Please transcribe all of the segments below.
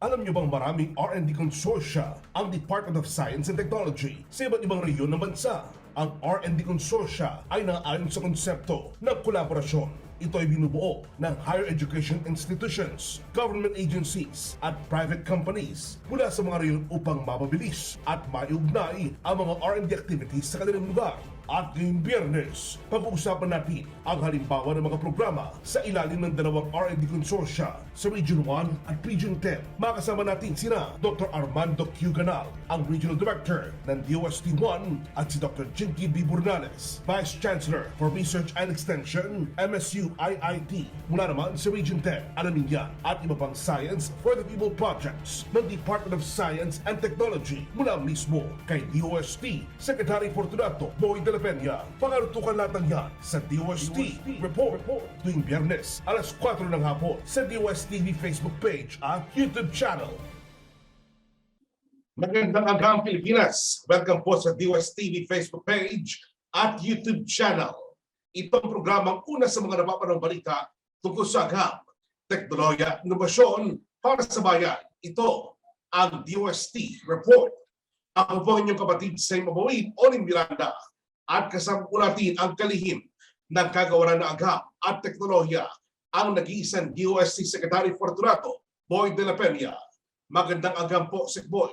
Alam niyo bang maraming R&D Consortia ang Department of Science and Technology sa iba't ibang rehiyon ng bansa? Ang R&D Consortia ay naayon sa konsepto ng kolaborasyon. Ito ay binubuo ng higher education institutions, government agencies at private companies mula sa mga rehiyon upang mapabilis at maiugnay ang mga R&D activities sa kanilang lugar. At ngayong Biyernes, pag-uusapan natin ang halimbawa ng mga programa sa ilalim ng dalawang R&D Consortia sa Region 1 at Region 10. Makakasama natin sina Dr. Armando Q. Ganal, ang Regional Director ng DOST 1 at si Dr. Jinky B. Burnales, Vice Chancellor for Research and Extension, MSU IIT, mula naman sa Region 10. Alamin yan at iba pang Science for the People projects ng Department of Science and Technology mula mismo kay DOST Secretary Fortunato, Peña. Pangarutukan natin yan sa DOST Report tuwing Biyernes alas 4 ng hapon sa DOST TV Facebook page at YouTube channel. Magandang Agham, Pilipinas! Welcome po sa DOST TV Facebook page at YouTube channel. Itong programang una sa mga napapanong balita tungkol sa Agham, Teknolohiya, Inobasyon para sa bayan. Ito ang DOST Report. Ako po inyong kapatid sa Mabawid, Oling Miranda. At kasama po natin ang kalihim ng kagawaran ng Agham at Teknolohiya, ang nag-iisang DOST Secretary Fortunato, Boy de la Peña. Magandang Agham po, Sec Boy.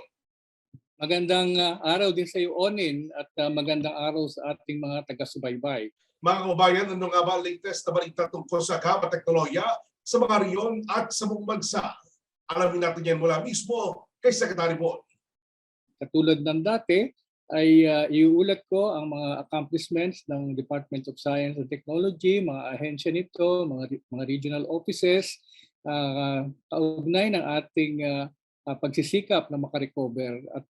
Magandang araw din sa iyo, Onin, at magandang araw sa ating mga taga-subaybay. Mga kababayan, ano nga ba ang latest na balita tungkol sa Agham at Teknolohiya sa mga rehiyon at sa buong bansa? Alamin natin yan mula mismo kay Secretary Boy. Katulad ng dati, ay iuulat ko ang mga accomplishments ng Department of Science and Technology, mga ahensya nito, mga regional offices, kaugnay ng ating pagsisikap na makarecover. At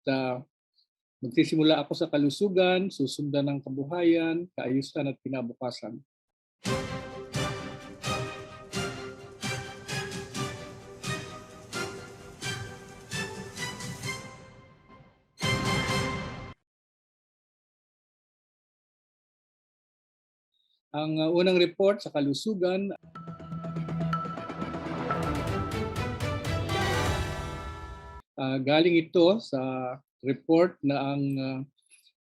magsisimula ako sa kalusugan, susundan ng kabuhayan, kaayusan at kinabukasan. Ang unang report sa kalusugan, galing ito sa report na ang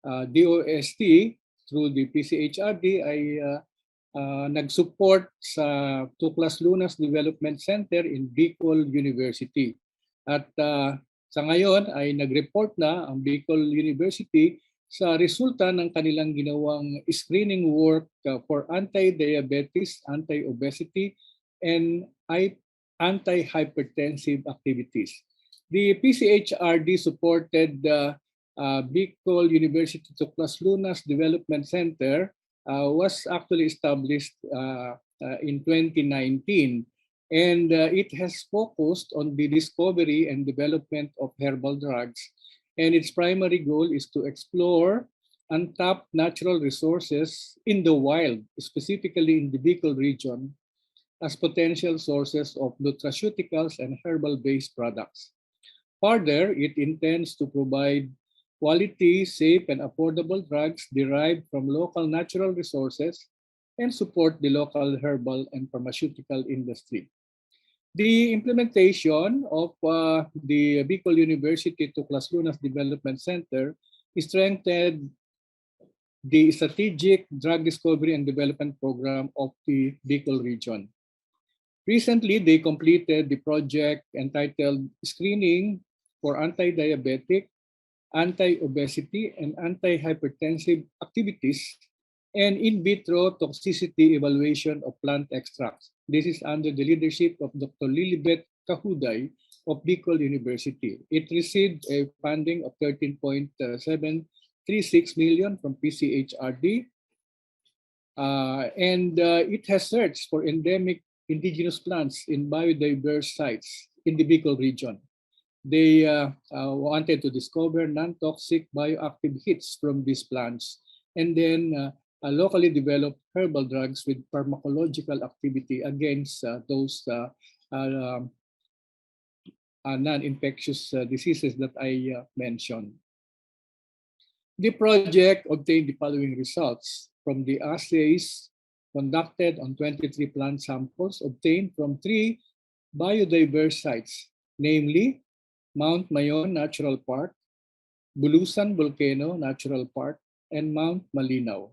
DOST through the PCHRD ay nag-support sa Tuklas Lunas Development Center in Bicol University. At sa ngayon ay nag-report na ang Bicol University sa resulta ng kanilang ginawang screening work for anti-diabetes, anti-obesity, and anti-hypertensive activities. The PCHRD supported the Bicol University Tuklas Lunas Development Center was actually established in 2019, and it has focused on the discovery and development of herbal drugs. And its primary goal is to explore untapped natural resources in the wild, specifically in the Bicol region, as potential sources of nutraceuticals and herbal-based products. Further, it intends to provide quality, safe, and affordable drugs derived from local natural resources and support the local herbal and pharmaceutical industry. The implementation of the Bicol University Tuklas Lunas Development Center strengthened the strategic drug discovery and development program of the Bicol region. Recently, they completed the project entitled Screening for Anti-Diabetic, Anti-Obesity, and Anti-Hypertensive Activities and in vitro toxicity evaluation of plant extracts. This is under the leadership of Dr. Lilibet Kahuday of Bicol University. It received a funding of 13.736 million from PCHRD, and it has searched for endemic indigenous plants in biodiverse sites in the Bicol region. They wanted to discover non-toxic bioactive hits from these plants, and then locally developed herbal drugs with pharmacological activity against those non-infectious diseases that I mentioned. The project obtained the following results from the assays conducted on 23 plant samples obtained from 3 biodiverse sites namely Mount Mayon Natural Park, Bulusan Volcano Natural Park, and Mount Malinaw.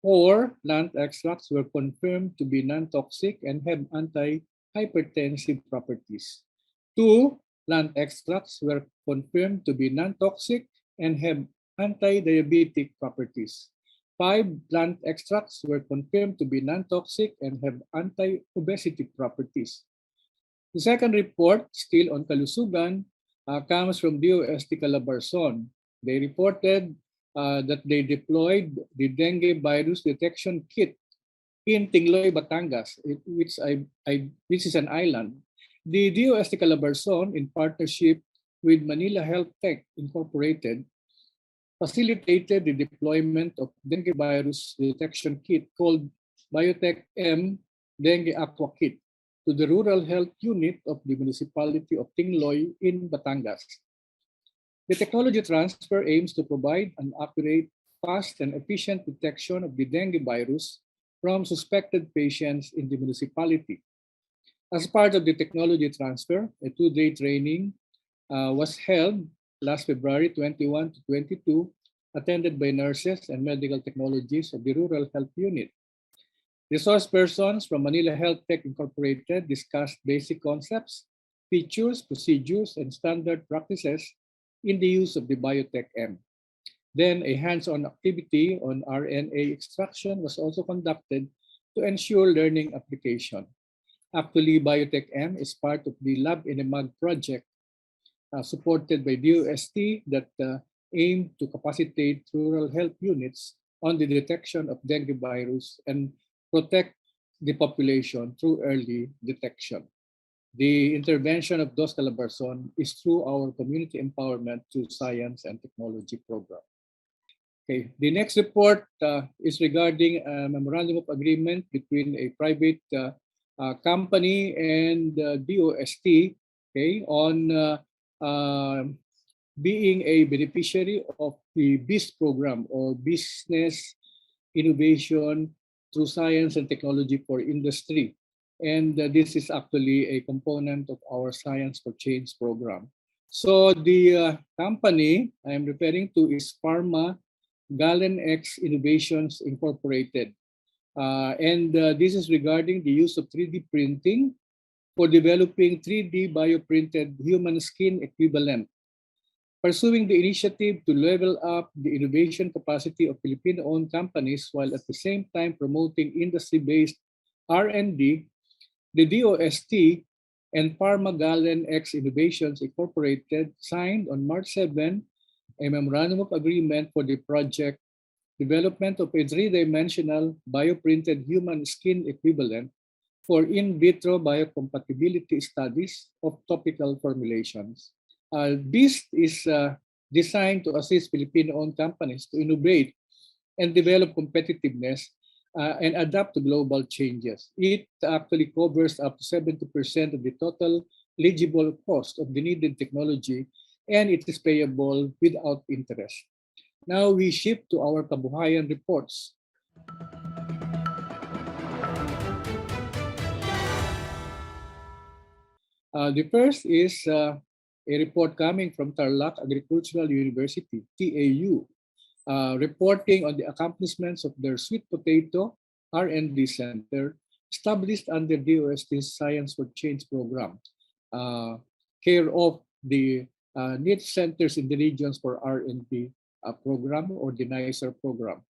4 plant extracts were confirmed to be non-toxic and have anti-hypertensive properties. 2 plant extracts were confirmed to be non-toxic and have anti-diabetic properties. 5 plant extracts were confirmed to be non-toxic and have anti-obesity properties. The second report, still on kalusugan, comes from DOST Calabarzon. They reported that they deployed the dengue virus detection kit in Tingloy, Batangas, which is an island. The DOST Calabarzon, in partnership with Manila Health Tech Incorporated, facilitated the deployment of dengue virus detection kit called Biotech M Dengue Aqua Kit to the Rural Health Unit of the Municipality of Tingloy in Batangas. The technology transfer aims to provide an accurate, fast, and efficient detection of the dengue virus from suspected patients in the municipality. As part of the technology transfer, a 2-day training was held last February 21 to 22, attended by nurses and medical technologists of the Rural Health Unit. Resource persons from Manila Health Tech Incorporated discussed basic concepts, features, procedures, and standard practices in the use of the Biotech M. Then a hands-on activity on RNA extraction was also conducted to ensure learning application. Actually, Biotech M is part of the Lab in a Mag project supported by DOST that aim to capacitate rural health units on the detection of dengue virus and protect the population through early detection. The intervention of DOST Calabarzon is through our community empowerment through science and technology program. Okay, the next report is regarding a memorandum of agreement between a private company and DOST, okay, on being a beneficiary of the BIS program, or Business Innovation through Science and Technology for Industry. And this is actually a component of our Science for Change program. So the company I'm referring to is Pharma Gallen X Innovations Incorporated. This is regarding the use of 3D printing for developing 3D bioprinted human skin equivalent, pursuing the initiative to level up the innovation capacity of Filipino-owned companies while at the same time promoting industry-based R&D. The DOST and Pharma Gallen X Innovations Incorporated signed on March 7 a memorandum of agreement for the project development of a 3-dimensional bioprinted human skin equivalent for in vitro biocompatibility studies of topical formulations. This is designed to assist Filipino-owned companies to innovate and develop competitiveness and adapt to global changes. It actually covers up to 70% of the total eligible cost of the needed technology, and it is payable without interest. Now we shift to our kabuhayan reports. The first is a report coming from Tarlac Agricultural University, TAU, reporting on the accomplishments of their sweet potato R&D Center established under DOST's Science for Change program, care of the niche centers in the regions for R&D program, or the NICER program.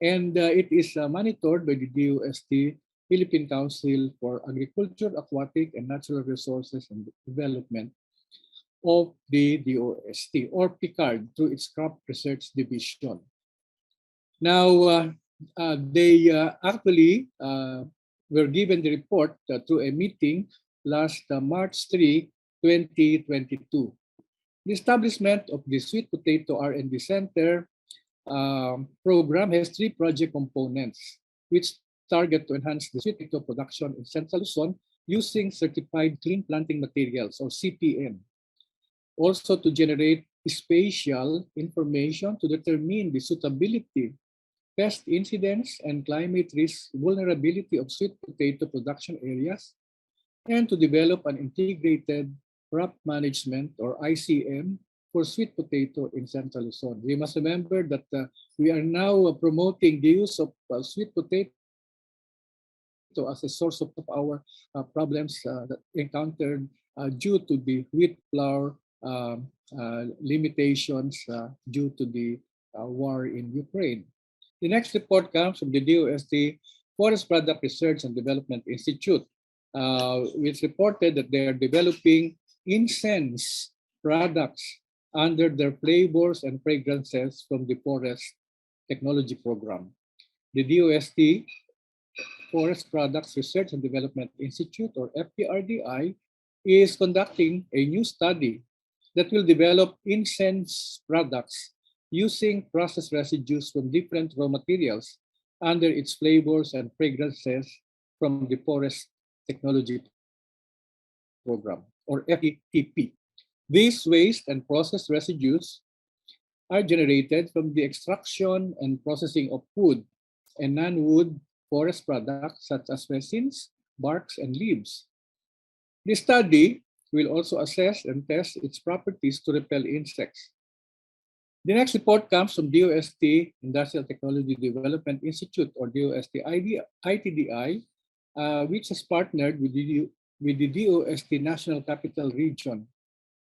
And it is monitored by the DOST Philippine Council for Agriculture, Aquatic, and Natural Resources and Development of the DOST, or PICARD, through its Crop Research Division. Now, they actually were given the report through a meeting last March 3, 2022. The establishment of the Sweet Potato R&D Center program has 3 project components, which target to enhance the sweet potato production in Central Luzon using certified clean planting materials, or CPM. Also to generate spatial information to determine the suitability, pest incidence, and climate risk vulnerability of sweet potato production areas, and to develop an integrated crop management or ICM for sweet potato in Central Luzon. We must remember that we are now promoting the use of sweet potato as a source of our problems that encountered due to the wheat flour limitations due to the war in Ukraine. The next report comes from the DOST Forest Product Research and Development Institute, which reported that they are developing incense products under their flavors and fragrances from the Forest Technology Program. The DOST Forest Products Research and Development Institute, or FPRDI, is conducting a new study that will develop incense products using processed residues from different raw materials under its flavors and fragrances from the Forest Technology Program, or FETP. These waste and processed residues are generated from the extraction and processing of wood and non-wood forest products such as resins, barks, and leaves. The study will also assess and test its properties to repel insects. The next report comes from DOST Industrial Technology Development Institute, or DOST ITDI, which has partnered with the DOST National Capital Region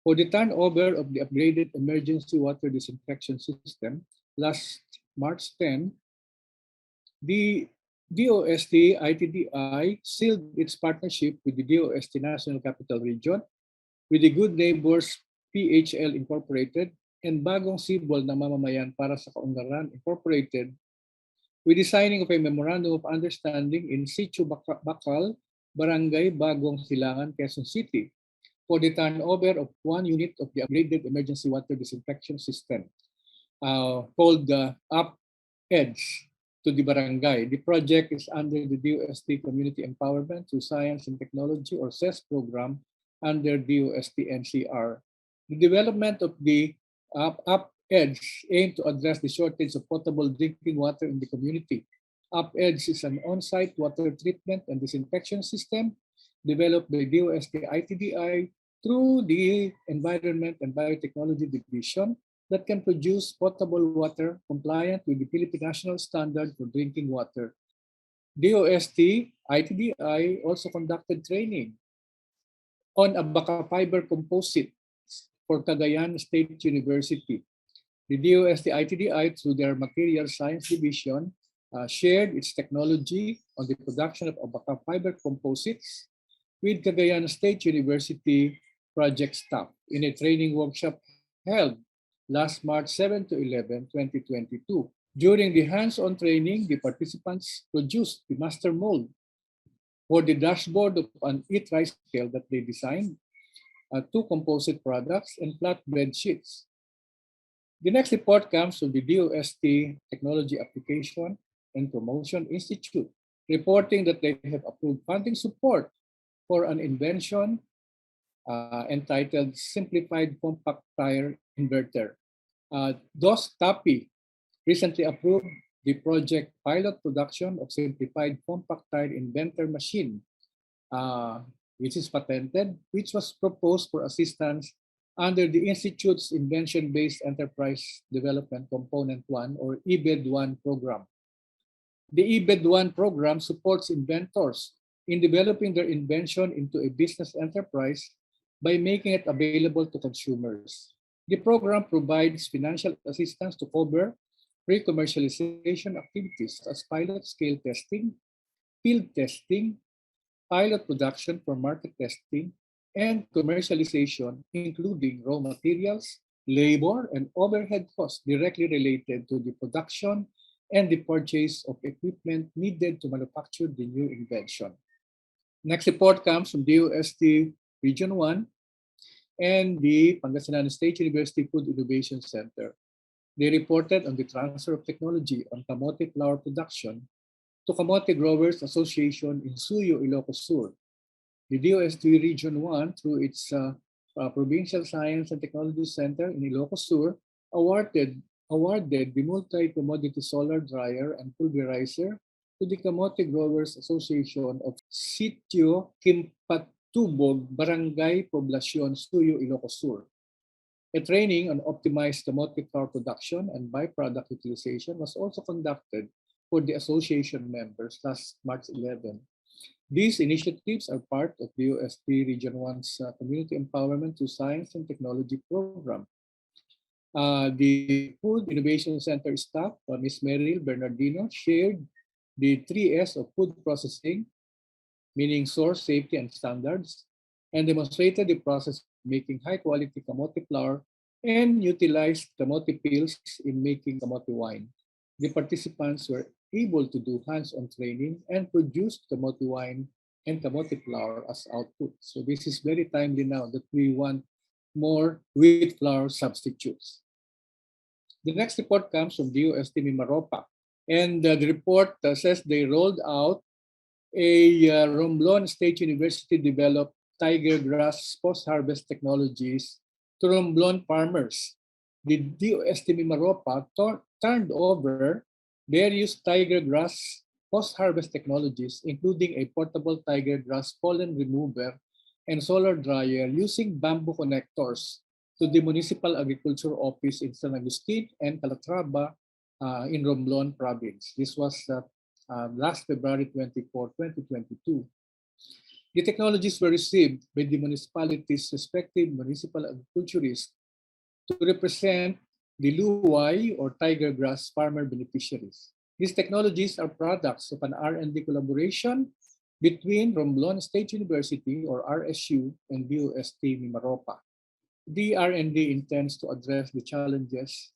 for the turnover of the upgraded emergency water disinfection system. Last March 10, the DOST ITDI sealed its partnership with the DOST National Capital Region, with the Good Neighbors PHL Incorporated, and Bagong Sibol na Mamamayan para sa Kaunlaran Incorporated, with the signing of a Memorandum of Understanding in Sitio Bakal, Barangay Bagong Silangan, Quezon City, for the turnover of one unit of the upgraded emergency water disinfection system called UP-EDS to the barangay. The project is under the DOST Community Empowerment through Science and Technology, or CES program under DOST NCR. The development of the UP-EDS aimed to address the shortage of potable drinking water in the community. UP-EDS is an on-site water treatment and disinfection system developed by DOST ITDI through the Environment and Biotechnology Division that can produce potable water compliant with the Philippine National Standard for Drinking Water. DOST ITDI also conducted training on abaca fiber composites for Cagayan State University. The DOST ITDI, through their Material Science Division, shared its technology on the production of abaca fiber composites with Cagayan State University project staff in a training workshop held last March 7 to 11, 2022. During the hands-on training, the participants produced the master mold for the dashboard of an eat-rice scale that they designed, two composite products, and flatbed sheets. The next report comes from the DOST Technology Application and Promotion Institute, reporting that they have approved funding support for an invention entitled Simplified Compact Tire Inverter. DOST TAPI recently approved the project pilot production of Simplified Compact Tire Inverter machine, which is patented, which was proposed for assistance under the Institute's Invention-Based Enterprise Development Component 1, or EBED-1 program. The EBED-1 program supports inventors in developing their invention into a business enterprise by making it available to consumers. The program provides financial assistance to cover pre-commercialization activities as pilot scale testing, field testing, pilot production for market testing, and commercialization, including raw materials, labor, and overhead costs directly related to the production and the purchase of equipment needed to manufacture the new invention. Next report comes from DOST Region 1 and the Pangasinan State University Food Innovation Center. They reported on the transfer of technology on kamote flour production to Kamote Growers Association in Suyo, Ilocos Sur. The DOST Region 1, through its Provincial Science and Technology Center in Ilocos Sur, awarded the multi-commodity solar dryer and pulverizer to the Kamote Growers Association of Sitio Tubog, Barangay Poblacion, Suyo, Ilocos Sur. A training on optimized commodity flour production and byproduct utilization was also conducted for the association members last March 11. These initiatives are part of the DOST Region 1's Community Empowerment to Science and Technology program. The Food Innovation Center staff, Ms. Meryl Bernardino, shared the 3S of food processing, meaning source, safety, and standards, and demonstrated the process of making high-quality kamote flour and utilized kamote peels in making kamote wine. The participants were able to do hands-on training and produced kamote wine and kamote flour as output. So this is very timely now that we want more wheat flour substitutes. The next report comes from DOST Mimaropa, and the report says they rolled out a Romblon State University developed tiger grass post-harvest technologies to Romblon farmers. The DOST Mimaropa turned over various tiger grass post-harvest technologies, including a portable tiger grass pollen remover and solar dryer using bamboo connectors to the Municipal Agriculture Office in San Agustin and Calatrava in Romblon Province. This was last February 24, 2022. The technologies were received by the municipality's respective municipal agriculturists to represent the luwai or tiger grass farmer beneficiaries. These technologies are products of an R&D collaboration between Romblon State University or RSU and DOST Mimaropa. The R&D intends to address the challenges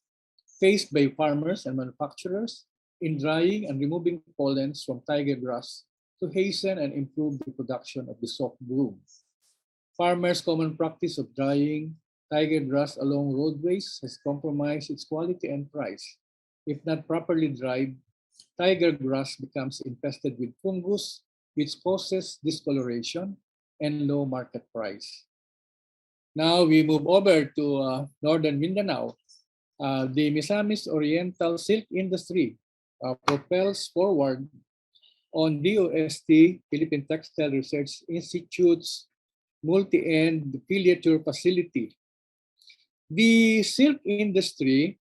faced by farmers and manufacturers in drying and removing pollens from tiger grass to hasten and improve the production of the soft broom. Farmers' common practice of drying tiger grass along roadways has compromised its quality and price. If not properly dried, tiger grass becomes infested with fungus, which causes discoloration and low market price. Now we move over to northern Mindanao. The Misamis Oriental silk industry propels forward on DOST Philippine Textile Research Institute's multi-end filature facility. The silk industry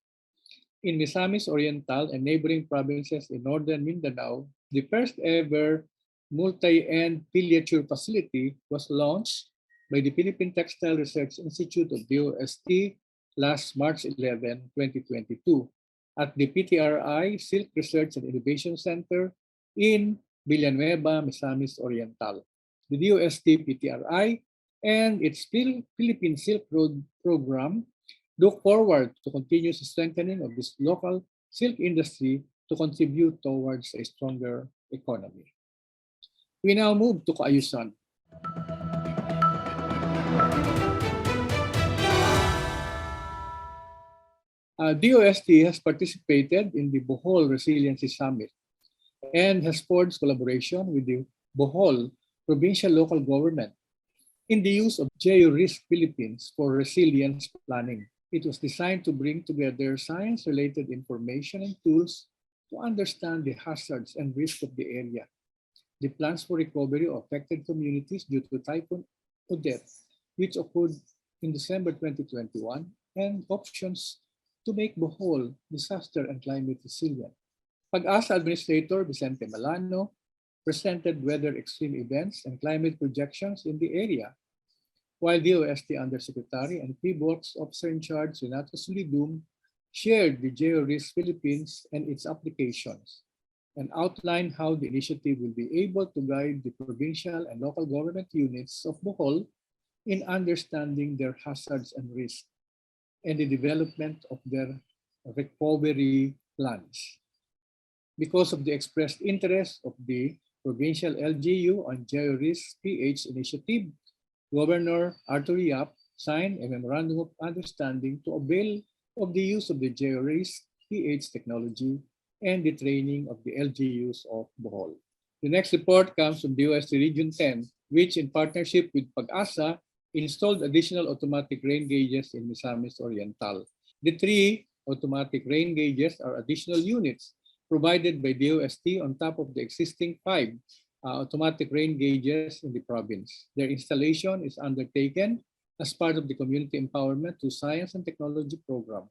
in Misamis Oriental and neighboring provinces in northern Mindanao, the first ever multi-end filature facility was launched by the Philippine Textile Research Institute of DOST last March 11, 2022 at the PTRI Silk Research and Innovation Center in Villanueva, Misamis Oriental. The DOST PTRI and its Philippine Silk Road program look forward to continuous strengthening of this local silk industry to contribute towards a stronger economy. We now move to Kaayusan. DOST has participated in the Bohol Resiliency Summit and has forged collaboration with the Bohol Provincial Local Government in the use of GeoRisk Philippines for resilience planning. It was designed to bring together science-related information and tools to understand the hazards and risks of the area, the plans for recovery of affected communities due to Typhoon Odette, which occurred in December 2021, and options to make Bohol disaster and climate resilient. Pag-asa Administrator Vicente Malano presented weather extreme events and climate projections in the area, while DOST Undersecretary and PBOX Officer in Charge Renato Solidum shared the GeoRisk Philippines and its applications and outlined how the initiative will be able to guide the provincial and local government units of Bohol in understanding their hazards and risks and the development of their recovery plans. Because of the expressed interest of the provincial LGU on GeoRisk PH initiative, Governor Arthur Yap signed a memorandum of understanding to avail of the use of the GeoRisk PH technology and the training of the LGUs of Bohol. The next report comes from DOST Region 10, which in partnership with Pag-asa installed additional automatic rain gauges in Misamis Oriental. The 3 automatic rain gauges are additional units provided by DOST on top of the existing 5 automatic rain gauges in the province. Their installation is undertaken as part of the Community Empowerment through Science and Technology Program.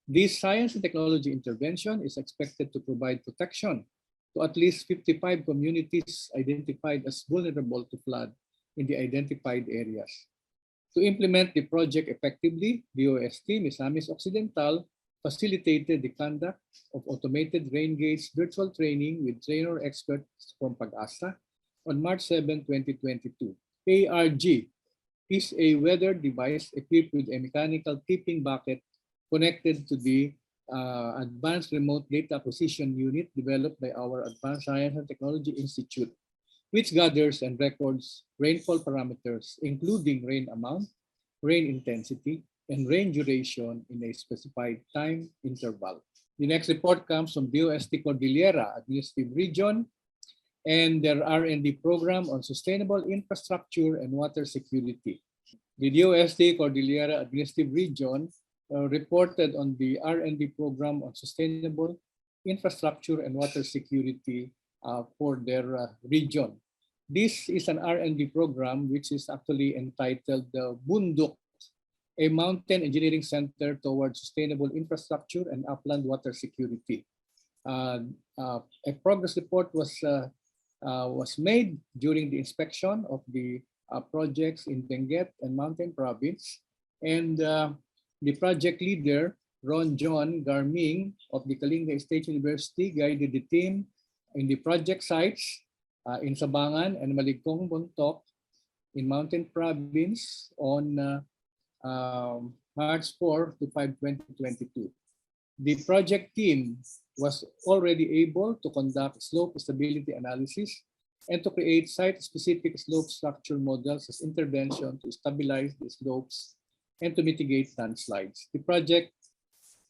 This science and technology intervention is expected to provide protection to at least 55 communities identified as vulnerable to flood in the identified areas. To implement the project effectively, DOST Misamis Occidental facilitated the conduct of automated rain gauge virtual training with trainer experts from Pag-asa on March 7, 2022. ARG is a weather device equipped with a mechanical tipping bucket connected to the Advanced Remote Data Acquisition Unit developed by our Advanced Science and Technology Institute, which gathers and records rainfall parameters, including rain amount, rain intensity, and rain duration in a specified time interval. The next report comes from DOST Cordillera Administrative Region and their R&D program on sustainable infrastructure and water security. The DOST Cordillera Administrative Region reported on the R&D program on sustainable infrastructure and water security for their region. This is an R&D program which is actually entitled Bundok, a mountain engineering center towards sustainable infrastructure and upland water security. A progress report was made during the inspection of the projects in Benguet and Mountain Province, and the project leader, Ron John Garming of the Kalinga State University, guided the team in the project sites in Sabangan and Maligkong Bontoc in Mountain Province on March 4 to 5, 2022. The project team was already able to conduct slope stability analysis and to create site-specific slope structure models as intervention to stabilize the slopes and to mitigate landslides. The project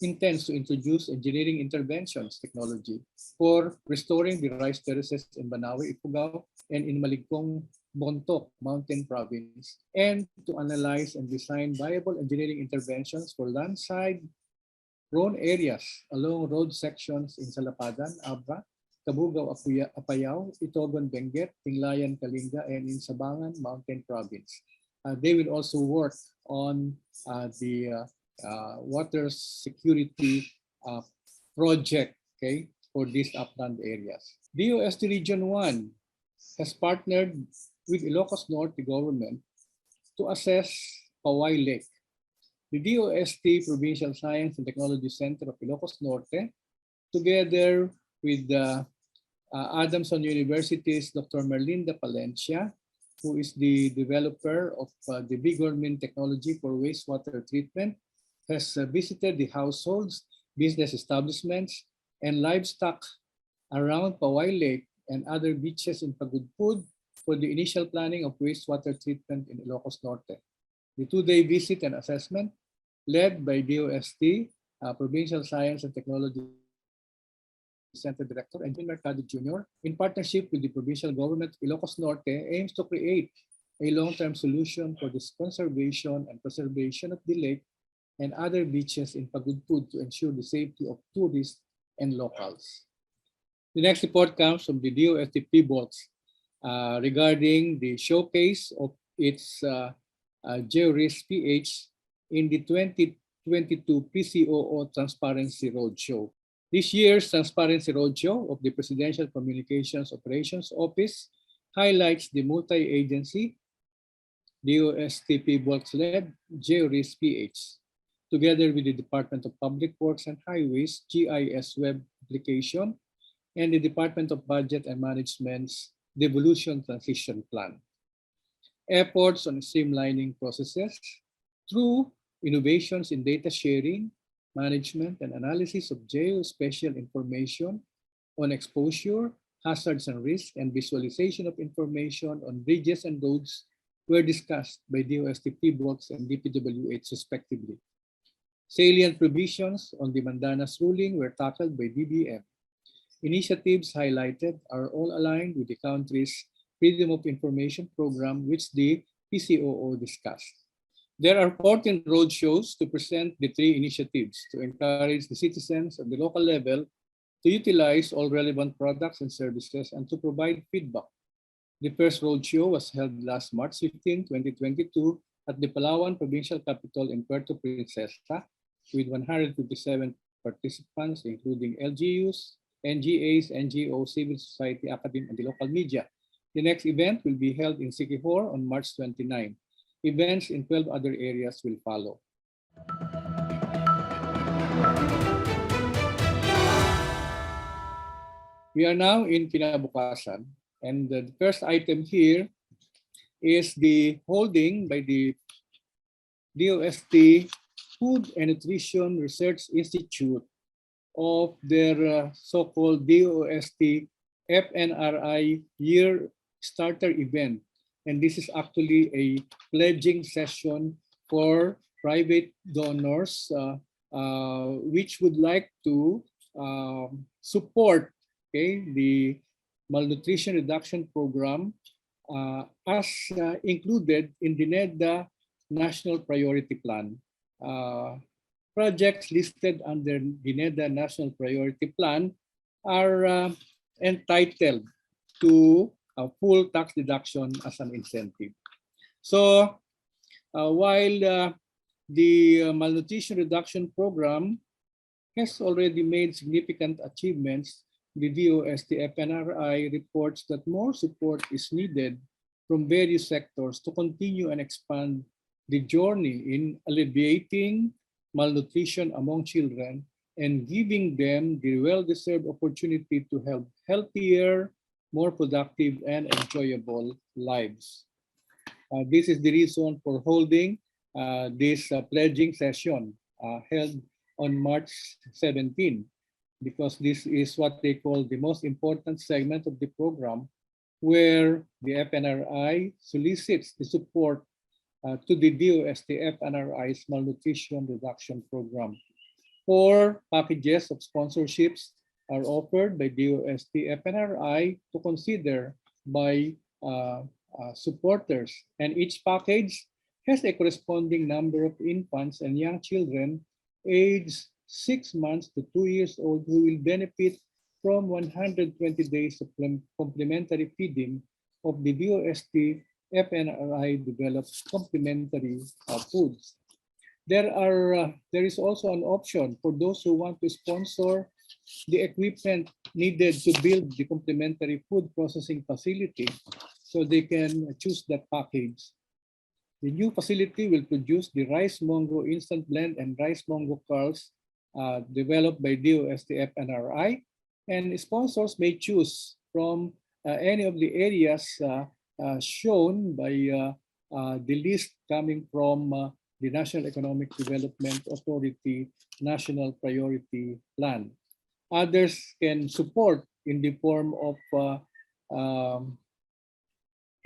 intends to introduce engineering interventions technology for restoring the rice terraces in Banawe, Ifugao, and in Maligkong, Bontoc, Mountain Province, and to analyze and design viable engineering interventions for landslide-prone areas along road sections in Salapadan, Abra, Kabugao, Apayao, Itogon, Benguet, Tinglayan, Kalinga, and in Sabangan, Mountain Province. They will also work on the water security project, okay, for these upland areas. DOST Region 1 has partnered with Ilocos Norte government to assess Paway Lake. The DOST Provincial Science and Technology Center of Ilocos Norte, together with Adamson University's Dr. Merlinda Palencia, who is the developer of the Bigormin technology for wastewater treatment, has visited the households, business establishments, and livestock around Paway Lake and other beaches in Pagudpud for the initial planning of wastewater treatment in Ilocos Norte. The two-day visit and assessment, led by DOST, Provincial Science and Technology Center Director and Jun Mercado Jr., in partnership with the provincial government of Ilocos Norte, aims to create a long-term solution for the conservation and preservation of the lake and other beaches in Pagudpud to ensure the safety of tourists and locals. The next report comes from the DOST PBOLS regarding the showcase of its GeoRisk PH in the 2022 PCOO Transparency Roadshow. This year's Transparency Roadshow of the Presidential Communications Operations Office highlights the multi-agency DOST PBOLS-led GeoRisk PH, together with the Department of Public Works and Highways GIS web application and the Department of Budget and Management's Devolution Transition Plan. Efforts on streamlining processes through innovations in data sharing, management, and analysis of geospatial information on exposure, hazards and risks, and visualization of information on bridges and roads were discussed by DOST PBOLS and DPWH respectively. Salient provisions on the Mandanas ruling were tackled by DBM. Initiatives highlighted are all aligned with the country's Freedom of Information program, which the PCOO discussed. There are 14 roadshows to present the three initiatives to encourage the citizens at the local level to utilize all relevant products and services and to provide feedback The first roadshow was held last March 15, 2022 at the Palawan Provincial Capital in Puerto Princesa with 157 participants, including LGUs, NGAs, NGOs, civil society, academia, and the local media. The next event will be held in Siquijor on March 29. Events in 12 other areas will follow. We are now in kinabukasan, and the first item here is the holding by the DOST Food and Nutrition Research Institute of their so-called DOST FNRI Year Starter Event. And this is actually a pledging session for private donors which would like to support the malnutrition reduction program as included in the NEDA National Priority Plan. Projects listed under the NEDA National Priority Plan are entitled to a full tax deduction as an incentive. So while the malnutrition reduction program has already made significant achievements, the DOST FNRI reports that more support is needed from various sectors to continue and expand the journey in alleviating malnutrition among children and giving them the well-deserved opportunity to have healthier, more productive, and enjoyable lives. This is the reason for holding this pledging session held on March 17. Because this is what they call the most important segment of the program, where the FNRI solicits the support to the DOST FNRI's malnutrition reduction program. 4 packages of sponsorships are offered by DOST FNRI to consider by supporters, and each package has a corresponding number of infants and young children aged 6 months to 2 years old who will benefit from 120 days of complementary feeding of the DOST FNRI developed complementary foods. There is also an option for those who want to sponsor the equipment needed to build the complementary food processing facility, so they can choose that package. The new facility will produce the rice mongo instant blend and rice mongo curls developed by DOST FNRI, and sponsors may choose from any of the areas shown by the list coming from the National Economic Development Authority National Priority Plan. Others can support in the form of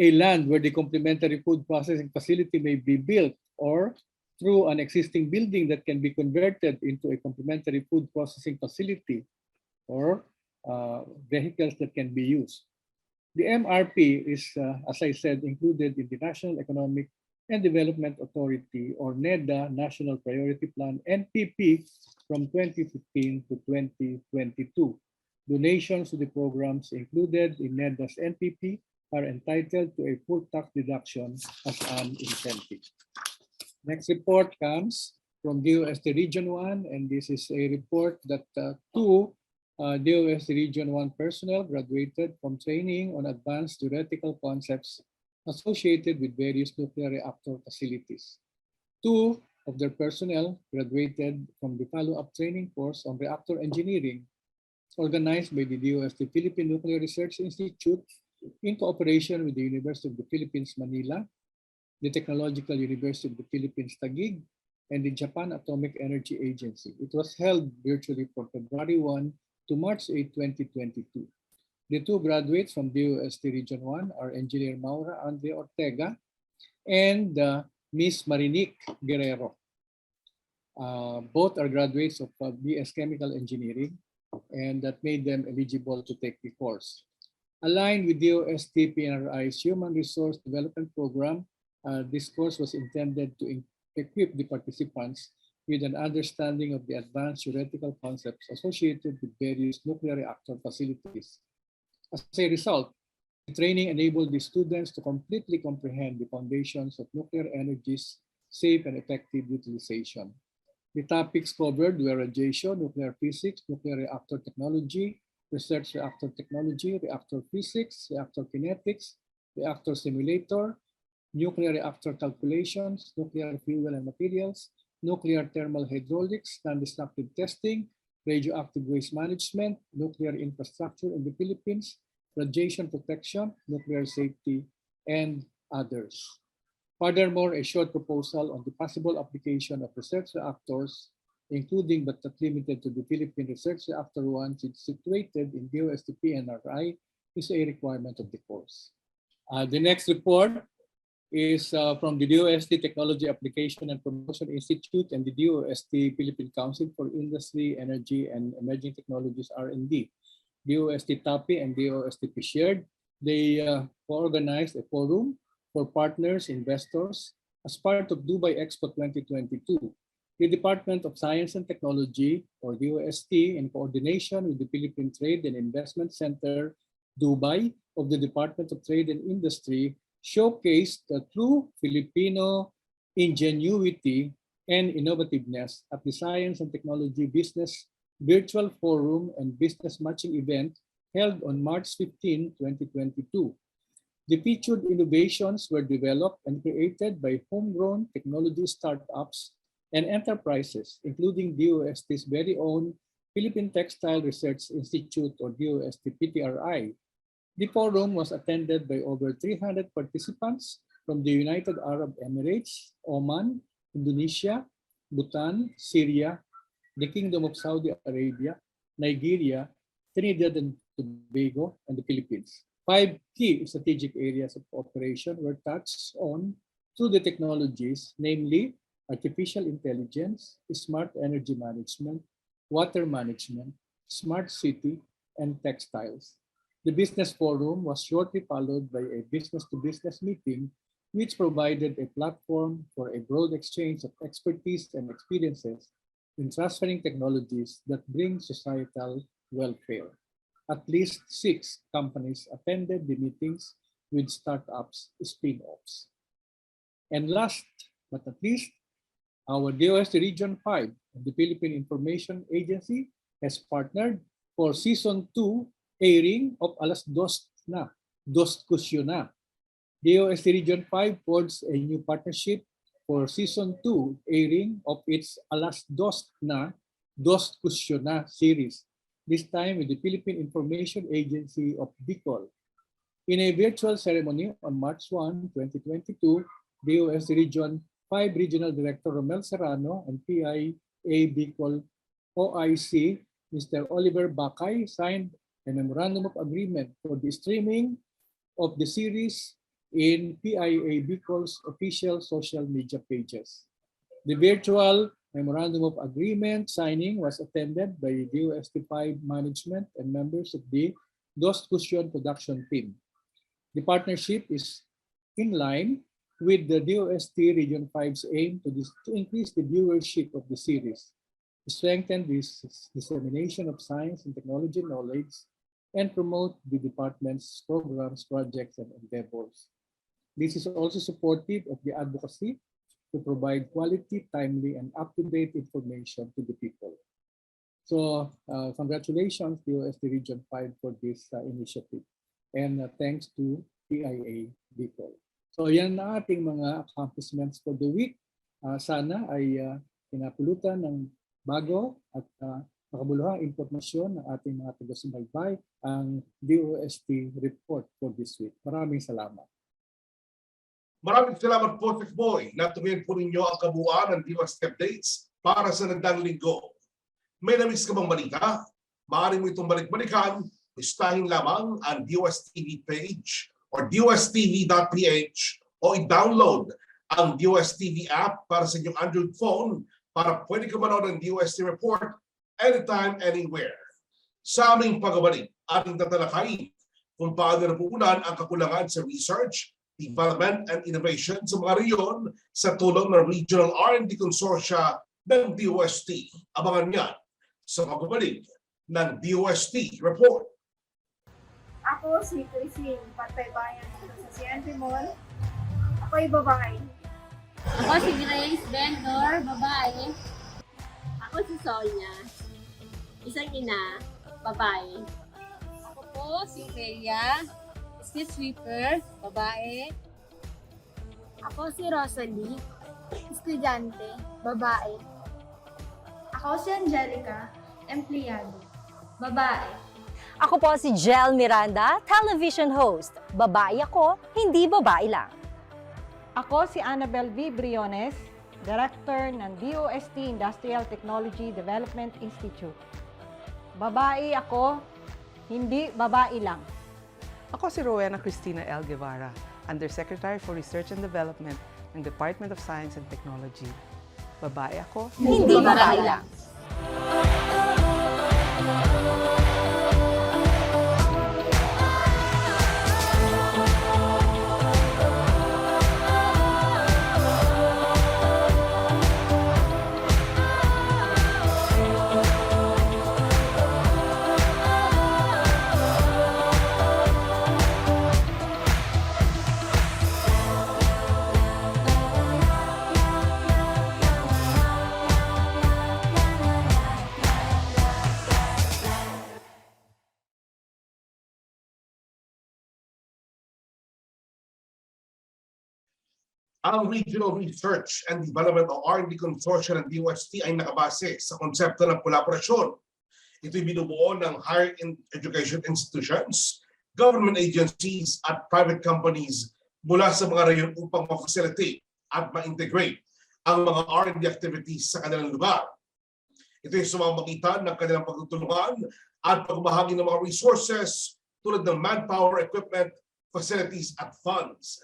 a land where the complementary food processing facility may be built, or through an existing building that can be converted into a complementary food processing facility, or vehicles that can be used. The MRP is, as I said, included in the National Economic and Development Authority, or NEDA National Priority Plan, NPP, from 2015 to 2022. Donations to the programs included in NEDA's NPP are entitled to a full tax deduction as an incentive. Next report comes from DOST Region 1, and this is a report that 2 DOST Region 1 personnel graduated from training on advanced theoretical concepts associated with various nuclear reactor facilities. 2 of their personnel graduated from the follow-up training course on reactor engineering organized by the DOST Philippine Nuclear Research Institute in cooperation with the University of the Philippines, Manila, the Technological University of the Philippines, Taguig, and the Japan Atomic Energy Agency. It was held virtually from February 1 to March 8, 2022. The 2 graduates from DOST Region 1 are Engineer Maura Andre Ortega and Ms. Marinique Guerrero. Both are graduates of BS Chemical Engineering, and that made them eligible to take the course. Aligned with DOST PNRI's Human Resource Development Program, this course was intended to equip the participants with an understanding of the advanced theoretical concepts associated with various nuclear reactor facilities. As a result, The training enabled the students to completely comprehend the foundations of nuclear energy's safe and effective utilization. The topics covered were radiation, nuclear physics, nuclear reactor technology, research reactor technology, reactor physics, reactor kinetics, reactor simulator, nuclear reactor calculations, nuclear fuel and materials, nuclear thermal hydraulics, non-destructive testing, radioactive waste management, nuclear infrastructure in the Philippines, radiation protection, nuclear safety, and others. Furthermore, a short proposal on the possible application of research reactors, including but not limited to the Philippine Research Reactor 1 situated in DOST PNRI, is a requirement of the course. The next report is from the DOST Technology Application and Promotion Institute and the DOST Philippine Council for Industry, Energy, and Emerging Technologies R&D. DOST TAPI and DOST shared. They organized a forum for partners, investors, as part of Dubai Expo 2022. The Department of Science and Technology, or DOST, in coordination with the Philippine Trade and Investment Center, Dubai, of the Department of Trade and Industry, showcased the true Filipino ingenuity and innovativeness at the Science and Technology Business Virtual Forum and Business Matching event held on March 15, 2022. The featured innovations were developed and created by homegrown technology startups and enterprises, including DOST's very own Philippine Textile Research Institute, or DOST PTRI. The forum was attended by over 300 participants from the United Arab Emirates, Oman, Indonesia, Bhutan, Syria, the Kingdom of Saudi Arabia, Nigeria, Trinidad and Tobago, and the Philippines. 5 key strategic areas of cooperation were touched on through the technologies, namely artificial intelligence, smart energy management, water management, smart city, and textiles. The business forum was shortly followed by a business-to-business meeting, which provided a platform for a broad exchange of expertise and experiences in transferring technologies that bring societal welfare. At least 6 companies attended the meetings with startups spin-offs. And last but not least, our DOST Region 5 of the Philippine Information Agency has partnered for Season 2 airing of Alas DOST na, DOST Kusyona. DOST Region 5 forged a new partnership for Season 2 airing of its Alas DOST na, DOST Kusyona series, this time with the Philippine Information Agency of Bicol. In a virtual ceremony on March 1, 2022, DOST Region 5 Regional Director Romel Serrano and PIA Bicol OIC, Mr. Oliver Bakay, signed a memorandum of agreement for the streaming of the series in PIA Bicol's official social media pages. The virtual Memorandum of Agreement signing was attended by DOST-5 management and members of the DOST Cushion production team. The partnership is in line with the DOST Region 5's aim to increase the viewership of the series, to strengthen this dissemination of science and technology knowledge, and promote the department's programs, projects, and endeavors. This is also supportive of the advocacy to provide quality, timely, and up-to-date information to the people. So congratulations DOST Region 5 for this initiative. And thanks to PIA Bicol. So yan na ating mga accomplishments for the week. Sana ay pinapulutan ng bago at makabuluhang impormasyon ng ating mga taga-subaybay ang DOST report for this week. Maraming salamat. Maraming salamat po, Sec Boy, na tumingin po ninyo ang kabuuan ng DOST updates para sa nagdaang linggo. May namiss ka bang balita? Maaari mo itong balik-balikan, listahin lamang ang DOST TV page or dosttv.ph o i-download ang DOST TV app para sa inyong Android phone para pwede ka manood ng DOST report anytime, anywhere. Sa aming pagbabalik, ating tatalakayin kung paano napupunan ang kakulangan sa research, development, and innovation sa mga rehiyon sa tulong ng Regional R&D Consortia ng DOST. Abangan niyan sa pagbabalik ng DOST Report. Ako si Christine, Pantay Bayan sa CNP Mall. Ako'y babae. Ako si Grace Bendor, babae. Ako si Sonia, isang ina, babae. Ako po si Rhea, street sweeper, babae. Ako si Rosalie, estudyante, babae. Ako si Angelica, empleyado, babae. Ako po si Jel Miranda, television host. Babae ako, hindi babae lang. Ako si Annabel V. Briones, Director ng DOST Industrial Technology Development Institute. Babae ako, hindi babae lang. Ako si Rowena Cristina L. Guevara, Undersecretary for Research and Development ng Department of Science and Technology. Babae ako, Hindi babae lang. Ang Regional Research and Development o R&D Consortia ng DOST ay nakabase sa konsepto ng kolaborasyon. Ito'y binubuo ng higher education institutions, government agencies at private companies mula sa mga rehiyon upang ma-facilitate at ma-integrate ang mga R&D activities sa kanilang lugar. Ito'y sumamagitan ng kanilang pagtutulungan at pagbahagi ng mga resources tulad ng manpower, equipment, facilities at funds.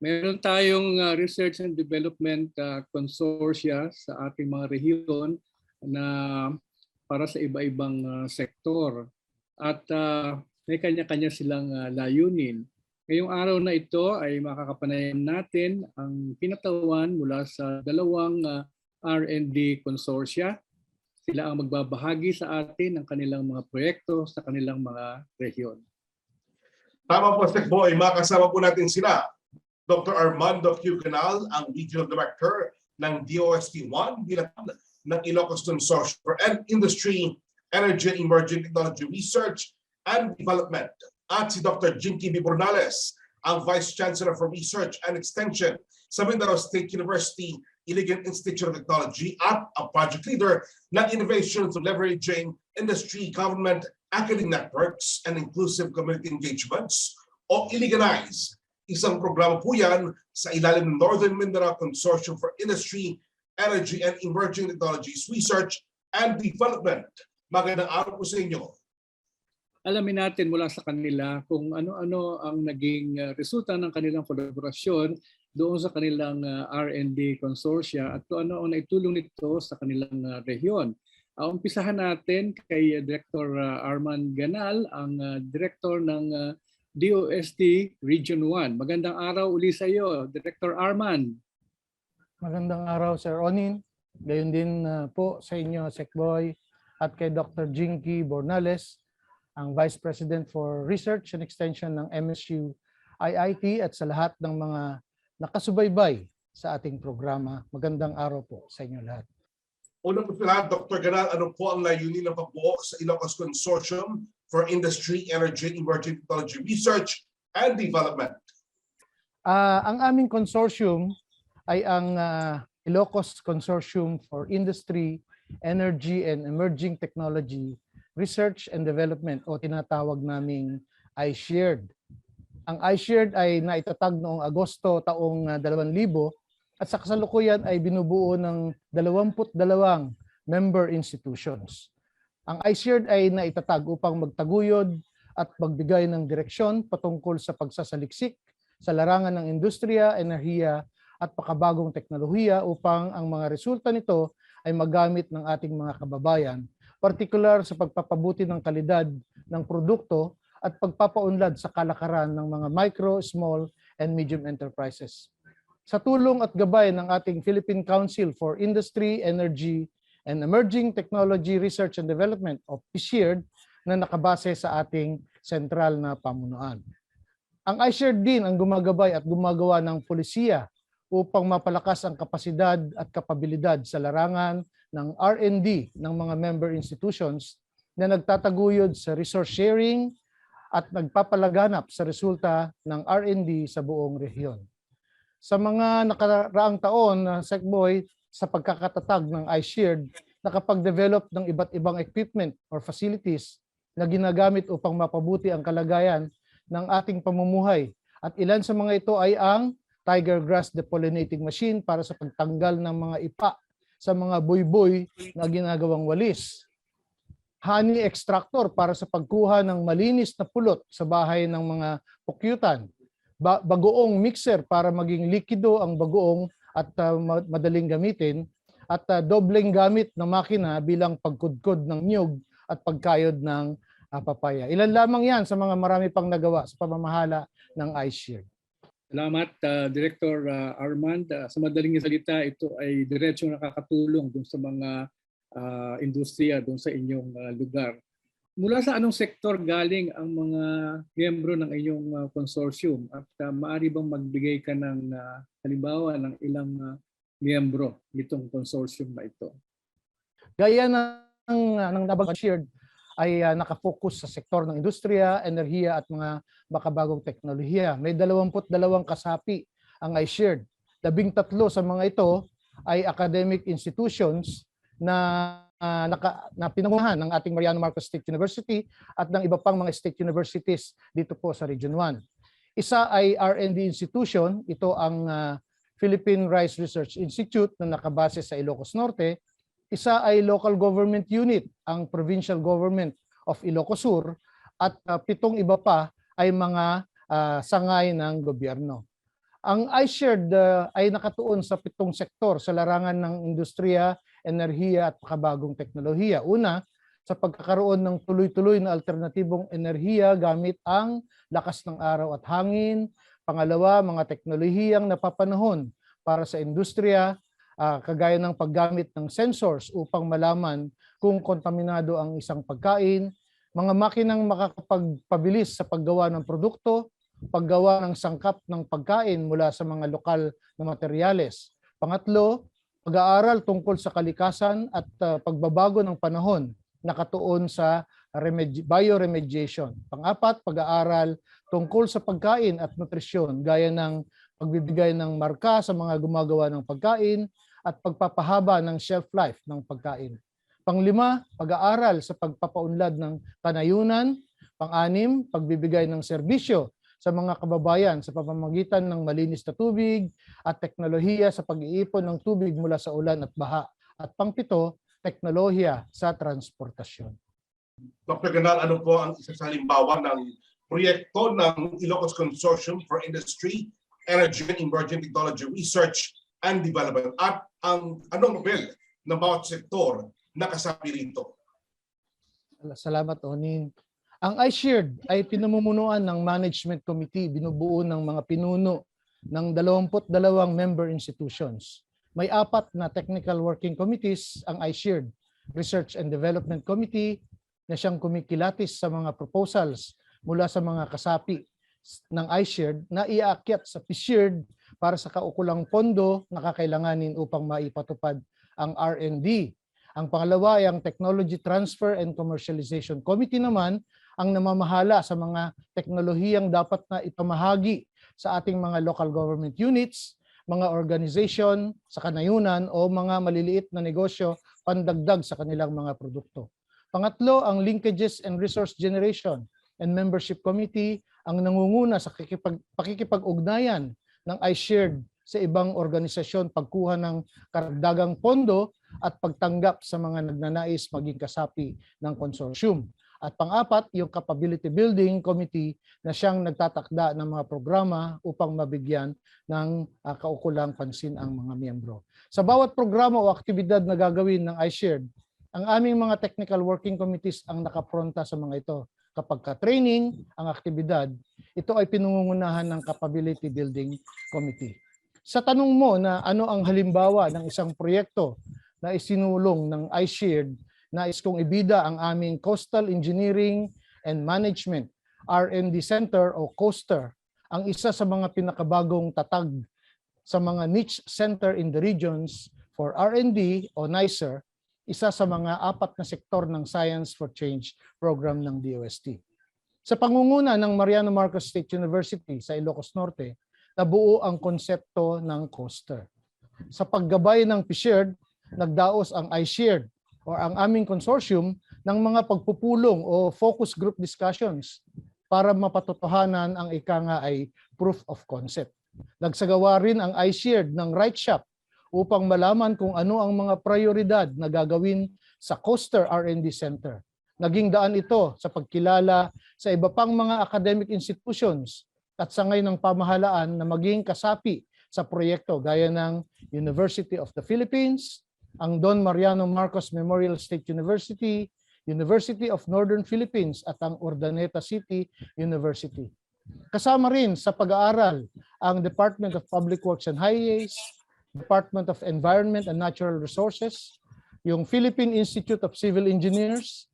Meron tayong research and development consortia sa ating mga rehiyon na para sa iba-ibang sektor. At may kanya-kanya silang layunin. Ngayong araw na ito ay makakapanayam natin ang kinatawan mula sa dalawang R&D consortia. Sila ang magbabahagi sa atin ng kanilang mga proyekto sa kanilang mga rehiyon. Tama po, Sec Boy. Makakasama po natin sila. Dr. Armando Q. Canal, ang Regional Director ng DOST-1 bilang ng Ilocos Consortia for Industry, Energy and Emerging Technology Research and Development. At si Dr. Jinky B. Bornales, ang Vice Chancellor for Research and Extension sa Mindanao State University, Iligan Institute of Technology at ang Project Leader ng Innovations of Leveraging Industry, Government, Academic Networks and Inclusive Community Engagements o Iliganize. Isang programa po yan sa ilalim ng Northern Mindanao Consortium for Industry, Energy and Emerging Technologies Research and Development. Magandang araw po sa inyo. Alamin natin mula sa kanila kung ano-ano ang naging resulta ng kanilang kolaborasyon doon sa kanilang R&D consortia at kung ano ang naitulong nito sa kanilang rehiyon. Umpisahan natin kay Director Arman Ganal, ang Director ng DOST Region 1. Magandang araw uli sa iyo, Director Arman. Magandang araw, Sir Onin. Gayon din po sa inyo, Sec Boy, at kay Dr. Jinky Bornales, ang Vice President for Research and Extension ng MSU IIT at sa lahat ng mga nakasubaybay sa ating programa. Magandang araw po sa inyo lahat. Unang po lahat, Dr. Ganal, ano po ang layunin ng pagbuo sa Ilocos Consortium for Industry, Energy, Emerging Technology Research and Development? Ang aming consortium ay ang Ilocos Consortium for Industry, Energy, and Emerging Technology Research and Development o tinatawag naming iShared. Ang iShared ay naitatag noong Agosto taong 2000 at sa kasalukuyan ay binubuo ng 22 member institutions. Ang iShared ay naitatag upang magtaguyod at magbigay ng direksyon patungkol sa pagsasaliksik sa larangan ng industriya, enerhiya at pakabagong teknolohiya upang ang mga resulta nito ay magamit ng ating mga kababayan, partikular sa pagpapabuti ng kalidad ng produkto at pagpapaunlad sa kalakaran ng mga micro, small, and medium enterprises. Sa tulong at gabay ng ating Philippine Council for Industry, Energy, and Emerging Technology Research and Development o PSEARD na nakabase sa ating sentral na pamunuan. Ang iShared din ang gumagabay at gumagawa ng polisiya upang mapalakas ang kapasidad at kapabilidad sa larangan ng R&D ng mga member institutions na nagtataguyod sa resource sharing at nagpapalaganap sa resulta ng R&D sa buong rehiyon. Sa mga nakaraang taon, SecBoy, sa pagkakatatag ng iShared, nakapag-develop ng iba't ibang equipment or facilities na ginagamit upang mapabuti ang kalagayan ng ating pamumuhay. At ilan sa mga ito ay ang tiger grass depollinating machine para sa pagtanggal ng mga ipa sa mga buy-buy na ginagawang walis. Honey extractor para sa pagkuha ng malinis na pulot sa bahay ng mga pukyutan. Bagoong mixer para maging likido ang bagoong at madaling gamitin. At dobleng gamit na makina bilang pagkudkod ng niyog at pagkayod ng papaya. Ilan lamang yan sa mga marami pang nagawa sa pamamahala ng iShared. Salamat, Director Armand. Sa madaling salita, ito ay diretsong nakakatulong dun sa mga industriya dun sa inyong lugar. Mula sa anong sektor galing ang mga miyembro ng inyong consortium at maaari bang magbigay ka ng halimbawa ng ilang miyembro nitong consortium na ito? Gaya ng nabanggit shared ay nakafocus sa sektor ng industriya, enerhiya at mga makabagong teknolohiya. May 22 kasapi ang iShared. 13 sa mga ito ay academic institutions na pinangunahan ng ating Mariano Marcos State University at ng iba pang mga state universities dito po sa Region 1. Isa ay R&D institution, ito ang Philippine Rice Research Institute na nakabase sa Ilocos Norte. Isa ay local government unit, ang Provincial Government of Ilocos Sur, at 7 iba pa ay mga sangay ng gobyerno. Ang iShared ay nakatuon sa 7 sektor sa larangan ng industriya, enerhiya at makabagong teknolohiya. Una, sa pagkakaroon ng tuloy-tuloy na alternatibong enerhiya gamit ang lakas ng araw at hangin. Pangalawa, mga teknolohiyang napapanahon para sa industriya, kagaya ng paggamit ng sensors upang malaman kung kontaminado ang isang pagkain, mga makinang makakapagpabilis sa paggawa ng produkto, paggawa ng sangkap ng pagkain mula sa mga lokal na materyales. Pangatlo, pag-aaral tungkol sa kalikasan at pagbabago ng panahon nakatuon sa bioremediation. Pang-apat, pag-aaral tungkol sa pagkain at nutrisyon gaya ng pagbibigay ng marka sa mga gumagawa ng pagkain at pagpapahaba ng shelf life ng pagkain. Panglima, pag-aaral sa pagpapaunlad ng kanayunan. Pang-anim, pagbibigay ng serbisyo sa mga kababayan sa pamamagitan ng malinis na tubig at teknolohiya sa pag-iipon ng tubig mula sa ulan at baha. At pang-pito, teknolohiya sa transportasyon. Dr. Ganal, ano po ang isa sa halimbawa ng proyekto ng Ilocos Consortium for Industry, Energy and Emerging Technology Research and Development at anong papel ng bawat sektor na kasapi rito? Salamat, Onin. Ang iShared ay pinamumunuan ng Management Committee, binubuo ng mga pinuno ng 22 member institutions. May 4 na technical working committees ang iShared, Research and Development Committee na siyang kumikilatis sa mga proposals mula sa mga kasapi ng iShared na iaakyat sa PShared para sa kaukulang pondo na kakailanganin upang maipatupad ang R&D. Ang pangalawa ay ang Technology Transfer and Commercialization Committee naman ang namamahala sa mga teknolohiyang dapat na ipamahagi sa ating mga local government units, mga organization sa kanayunan o mga maliliit na negosyo pandagdag sa kanilang mga produkto. Pangatlo, ang Linkages and Resource Generation and Membership Committee ang nangunguna sa pakikipag-ugnayan ng iShared sa ibang organisasyon, pagkuha ng karagdagang pondo at pagtanggap sa mga nagnanais maging kasapi ng consortium. At pang-apat, yung Capability Building Committee na siyang nagtatakda ng mga programa upang mabigyan ng kaukulang pansin ang mga miyembro. Sa bawat programa o aktibidad na gagawin ng iShared, ang aming mga technical working committees ang nakapronta sa mga ito. Kapag ka-training ang aktibidad, ito ay pinungungunahan ng Capability Building Committee. Sa tanong mo na ano ang halimbawa ng isang proyekto na isinulong ng iShared, nais kong ibida ang aming Coastal Engineering and Management R&D Center o COASTER, ang isa sa mga pinakabagong tatag sa mga niche center in the regions for R&D o NICER, isa sa mga 4 na sektor ng Science for Change program ng DOST. Sa pangunguna ng Mariano Marcos State University sa Ilocos Norte, nabuo ang konsepto ng COASTER. Sa paggabay ng PShared, nagdaos ang iShared o ang aming consortium ng mga pagpupulong o focus group discussions para mapatotohanan ang ika nga ay proof of concept. Nagsagawa rin ang iShared ng Right Shop upang malaman kung ano ang mga prioridad na gagawin sa COASTER R&D Center. Naging daan ito sa pagkilala sa iba pang mga academic institutions at sangay ng pamahalaan na maging kasapi sa proyekto gaya ng University of the Philippines, ang Don Mariano Marcos Memorial State University, University of Northern Philippines at ang Urdaneta City University. Kasama rin sa pag-aaral ang Department of Public Works and Highways, Department of Environment and Natural Resources, yung Philippine Institute of Civil Engineers,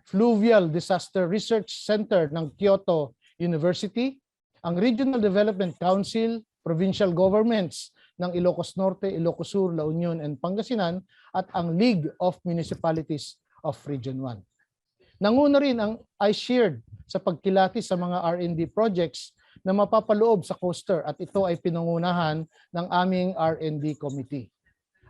Fluvial Disaster Research Center ng Kyoto University, ang Regional Development Council, provincial governments ng Ilocos Norte, Ilocos Sur, La Union, and Pangasinan, at ang League of Municipalities of Region 1. Nanguna rin ang iShared sa pagkilati sa mga R&D projects na mapapaloob sa COASTER at ito ay pinangunahan ng aming R&D committee.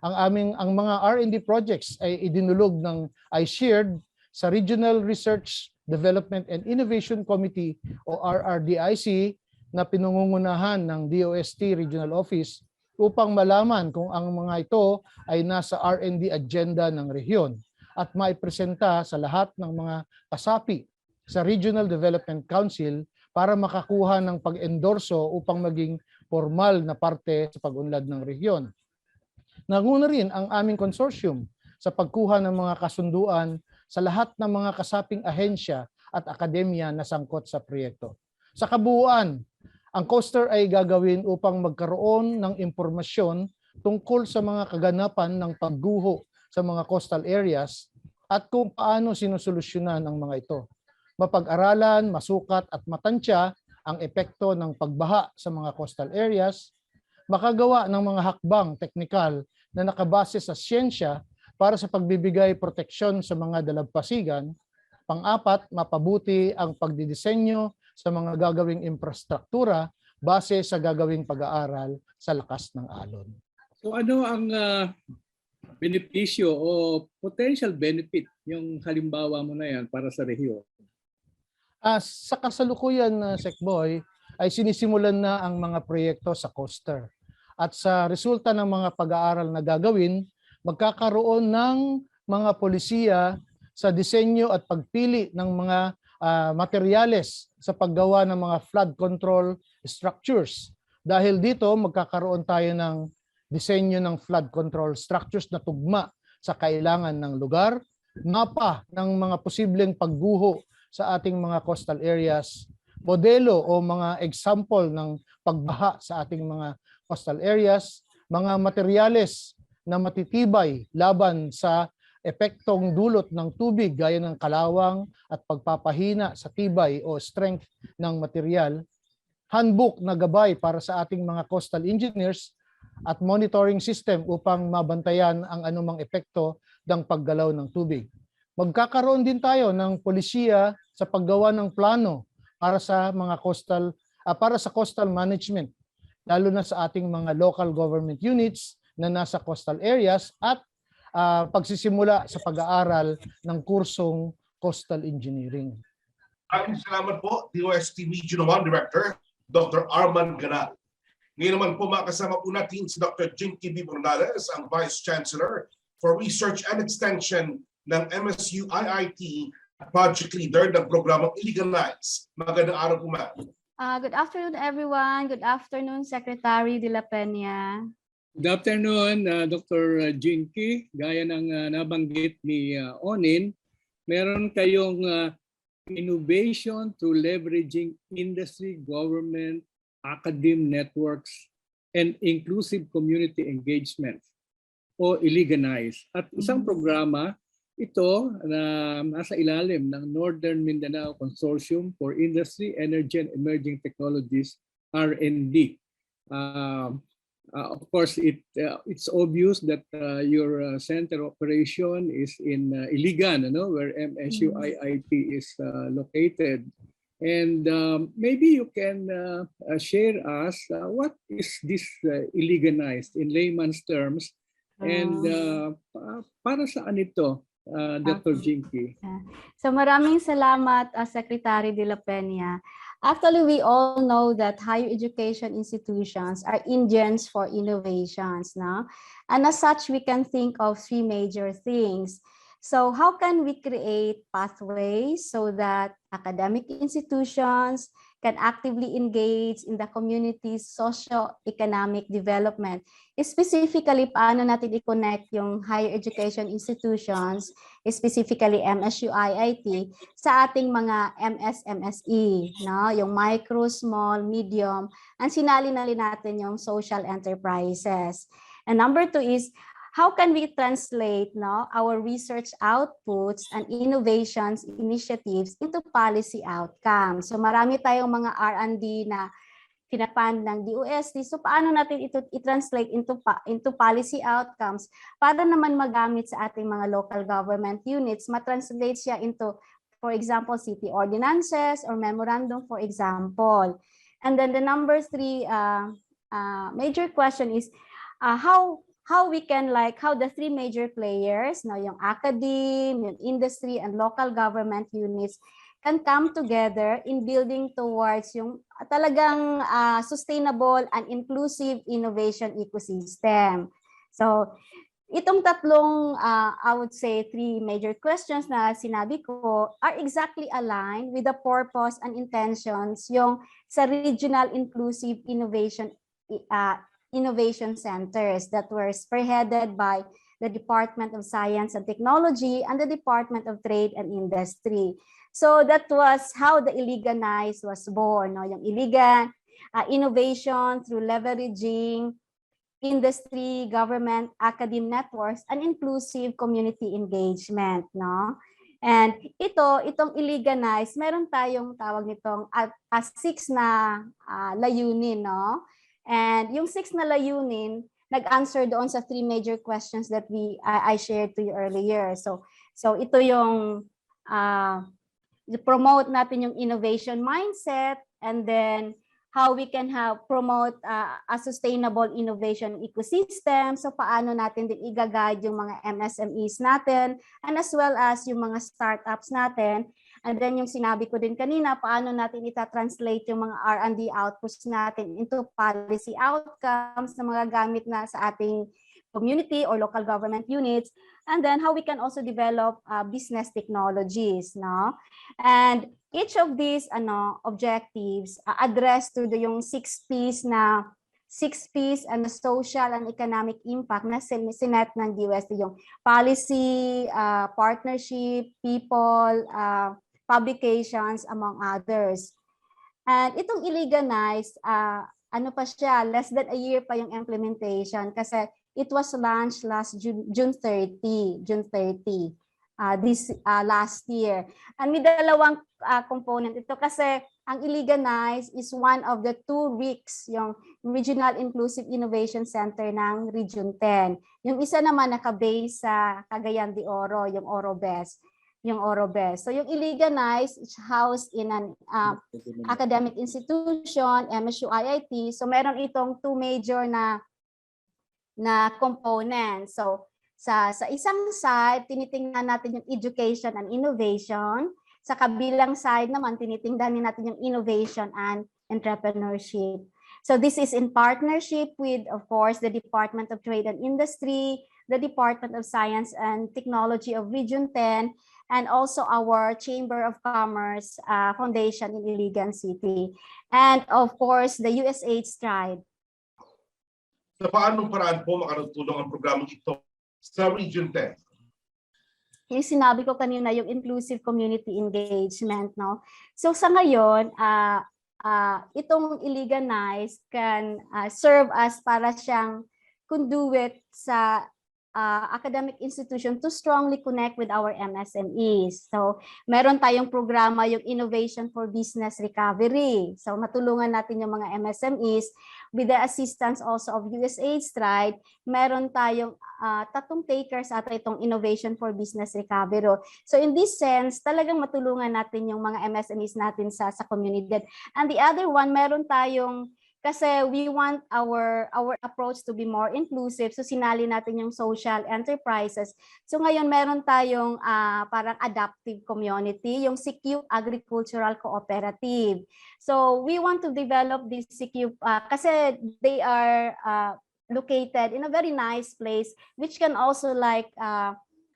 Ang mga R&D projects ay idinulog ng iShared sa Regional Research, Development and Innovation Committee o RRDIC na pinangungunahan ng DOST Regional Office upang malaman kung ang mga ito ay nasa R&D agenda ng rehiyon at maipresenta sa lahat ng mga kasapi sa Regional Development Council para makakuha ng pag-endorso upang maging formal na parte sa pag-unlad ng rehiyon. Nanguna rin ang aming consortium sa pagkuha ng mga kasunduan sa lahat ng mga kasaping ahensya at akademya na sangkot sa proyekto. Sa kabuuan, ang COASTER ay gagawin upang magkaroon ng impormasyon tungkol sa mga kaganapan ng pagguho sa mga coastal areas at kung paano sinusolusyonan ang mga ito. Mapag-aralan, masukat at matansya ang epekto ng pagbaha sa mga coastal areas, makagawa ng mga hakbang teknikal na nakabase sa siyensya para sa pagbibigay proteksyon sa mga dalampasigan. Pang-apat, mapabuti ang pagdidisenyo sa mga gagawing infrastruktura base sa gagawing pag-aaral sa lakas ng alon. So ano ang benepisyo o potential benefit yung halimbawa mo na yan para sa rehiyon? Sa kasalukuyan, Sec Boy, ay sinisimulan na ang mga proyekto sa COASTER. At sa resulta ng mga pag-aaral na gagawin, magkakaroon ng mga polisiya sa disenyo at pagpili ng mga materyales sa paggawa ng mga flood control structures. Dahil dito, magkakaroon tayo ng disenyo ng flood control structures na tugma sa kailangan ng lugar, mapa ng mga posibleng pagguho sa ating mga coastal areas, modelo o mga example ng pagbaha sa ating mga coastal areas, mga materyales na matitibay laban sa epektong dulot ng tubig gaya ng kalawang at pagpapahina sa tibay o strength ng material, handbook na gabay para sa ating mga coastal engineers at monitoring system upang mabantayan ang anumang epekto ng paggalaw ng tubig. Magkakaroon din tayo ng polisiya sa paggawa ng plano para sa mga coastal management, lalo na sa ating mga local government units na nasa coastal areas at pagsisimula sa pag-aaral ng kursong Coastal Engineering. Maraming salamat po, DOST Region 1 Director, Dr. Arman Ganal. Ngayon naman po makasama po natin si Dr. Jinky B. Morales, ang Vice Chancellor for Research and Extension ng MSU IIT, Project Leader ng programang Legalize. Magandang araw po, ma'am. Good afternoon, everyone. Good afternoon, Secretary de la Peña. Good afternoon, Dr. Jinky. Gaya ng nabanggit ni Onin, meron kayong innovation through leveraging industry, government, academic networks, and inclusive community engagement o Legalize. At isang programa ito na nasa ilalim ng Northern Mindanao Consortium for Industry, Energy and Emerging Technologies, R&D. Of course, it's obvious that your center operation is in Iligan, where MSU-IIT is located. And maybe you can share us what is this Iliganized in layman's terms, and para saan ito, Dr. Jinky? So maraming salamat, Secretary de la Peña. Actually, we all know that higher education institutions are engines for innovations, no? And as such, we can think of three major things. So how can we create pathways so that academic institutions can actively engage in the community's socio-economic development? Specifically, paano natin i-connect yung higher education institutions, specifically MSU-IIT, sa ating mga MSMSE, no? Yung micro, small, medium, and sinali-nali natin yung social enterprises. And number two is, how can we translate our research outputs and innovations initiatives into policy outcomes? So marami tayong mga R&D na pinapand ng DOST. So paano natin ito i-translate into policy outcomes para naman magamit sa ating mga local government units, matranslate siya into, for example, city ordinances or memorandum, for example. And then the number three major question is how we can how the three major players, yung academe, yung industry, and local government units can come together in building towards yung talagang sustainable and inclusive innovation ecosystem. So itong tatlong, I would say, three major questions na sinabi ko are exactly aligned with the purpose and intentions yung sa regional inclusive innovation centers that were spearheaded by the Department of Science and Technology and the Department of Trade and Industry. So that was how the Iliganized was born. Yung Iligan, innovation through leveraging industry, government, academic networks, and inclusive community engagement. And itong Iliganized, meron tayong tawag nitong 6 na layunin. And yung 6 na layunin, nag-answer doon sa 3 major questions that I shared to you earlier. So ito yung promote natin yung innovation mindset, and then how we can promote a sustainable innovation ecosystem. So paano natin din i-guide yung mga MSMEs natin, and as well as yung mga startups natin. And then yung sinabi ko din kanina, paano natin ita-translate yung mga R&D outputs natin into policy outcomes na mga gamit na sa ating community or local government units. And then how we can also develop business technologies. And each of these objectives address to yung 6 P's and the social and economic impact na sinet ng DOST, yung policy, partnership, people, publications, among others. And itong Iliganized, pa siya, less than a year pa yung implementation kasi it was launched last June 30, this last year. And may dalawang component ito kasi ang Iliganized is one of the 2 RICs, yung Regional Inclusive Innovation Center ng Region 10. Yung isa naman naka-base sa Cagayan de Oro, yung Orobes. So yung Iliganized is housed in an academic institution, MSU-IIT. So meron itong 2 major na components. So sa isang side, tinitingnan natin yung education and innovation. Sa kabilang side naman, tinitingnan natin yung innovation and entrepreneurship. So this is in partnership with, of course, the Department of Trade and Industry, the Department of Science and Technology of Region 10, and also our Chamber of Commerce Foundation in Iligan City. And of course, the USAID Stride. Sa paanong paraan po makatutulong ang programang ito sa Region 10? Yung sinabi ko kanina, yung inclusive community engagement. So sa ngayon, itong Iliganized can serve as para siyang conduit sa academic institution to strongly connect with our MSMEs. So, meron tayong programa yung Innovation for Business Recovery. So, matulungan natin yung mga MSMEs with the assistance also of USAID Stride. Meron tayong 3 takers at itong Innovation for Business Recovery. So, in this sense, talagang matulungan natin yung mga MSMEs natin sa community. And the other one, meron tayong kasi we want our approach to be more inclusive. So sinali natin yung social enterprises. So ngayon meron tayong parang adaptive community, yung CQ Agricultural Cooperative. So we want to develop this CQ kasi they are located in a very nice place which can also like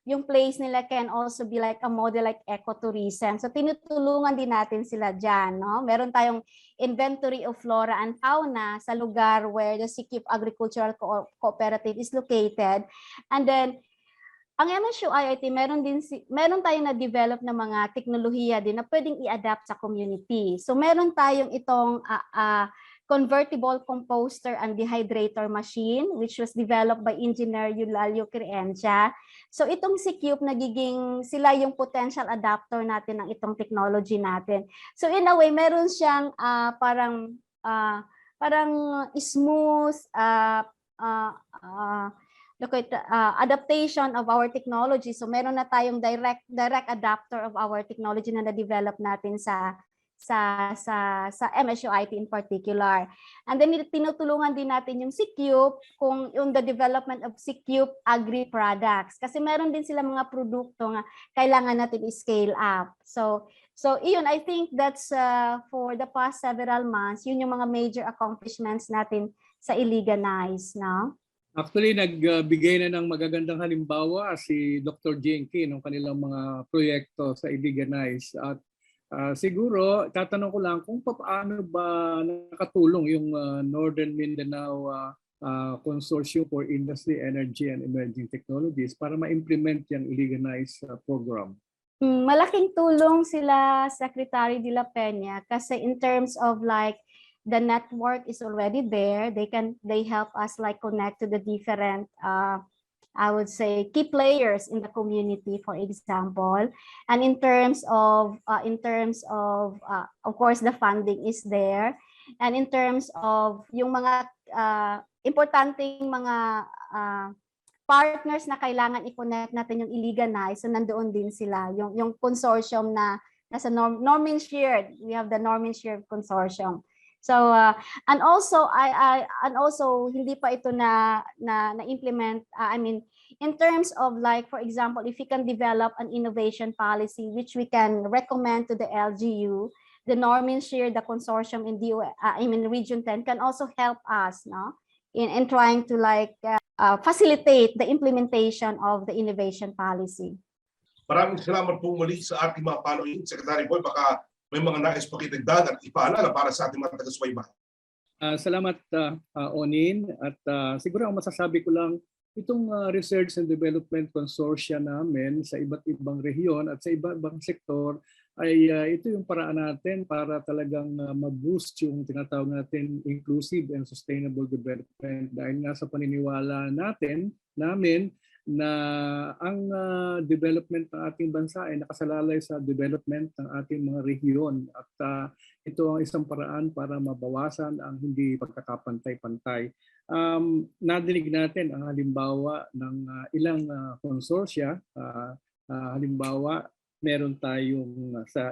yung place nila can also be like a model like ecotourism. So tinutulungan din natin sila dyan. No? Meron tayong inventory of flora and fauna sa lugar where the Sikip Agricultural Cooperative is located. And then, ang MSU-IIT, meron tayong na-develop na mga teknolohiya din na pwedeng i-adapt sa community. So meron tayong itong convertible composter and dehydrator machine which was developed by Engineer Eulalio Creencia. So itong si Cube nagiging sila yung potential adapter natin ng itong technology natin. So in a way meron siyang parang smooth adaptation of our technology. So meron na tayong direct adapter of our technology na na-develop natin sa MSU-IT in particular. And then tinutulungan din natin yung CCube kung yung the development of CCube agri products kasi meron din sila mga produkto nga kailangan natin i-scale up. So iyon, I think that's for the past several months, yun yung mga major accomplishments natin sa Iliganize, no? Actually, nagbigay na ng magagandang halimbawa si Dr. Jenky ng kanilang mga proyekto sa Iliganize. At siguro, tatanong ko lang kung paano ba nakatulong yung Northern Mindanao Consortium for Industry, Energy, and Emerging Technologies para ma-implement yung Iliganize program. Malaking tulong sila, Secretary de la Peña, kasi in terms of like the network is already there. They help us like connect to the different I would say key players in the community, for example. And in terms of course the funding is there. And in terms of yung mga importanteng mga partners na kailangan i-connect natin yung Iliganize, so nandoon din sila yung consortium na nasa Normin Shared. We have the Normin Shared Consortium. So and also hindi pa ito na implement I mean in terms of like for example if we can develop an innovation policy which we can recommend to the LGU, the Normin Share, the consortium in Region 10 can also help us no in trying to like facilitate the implementation of the innovation policy. Maraming salamat po muli sa ating mga panuin. Secretary Boy, baka may mga nais pakitagdag at ipaalala para sa ating mga taga-subaybay. Salamat, Onin. At siguro ang masasabi ko lang, itong Research and Development Consortia namin sa iba't ibang rehiyon at sa iba't ibang sektor ay ito yung paraan natin para talagang mag-boost yung tinatawag natin inclusive and sustainable development. Dahil nga sa paniniwala namin na ang development ng ating bansa ay nakasalalay sa development ng ating mga rehiyon at ito ang isang paraan para mabawasan ang hindi pagkakapantay-pantay. Nadinig natin ang halimbawa ng ilang konsorsya. Halimbawa, meron tayong sa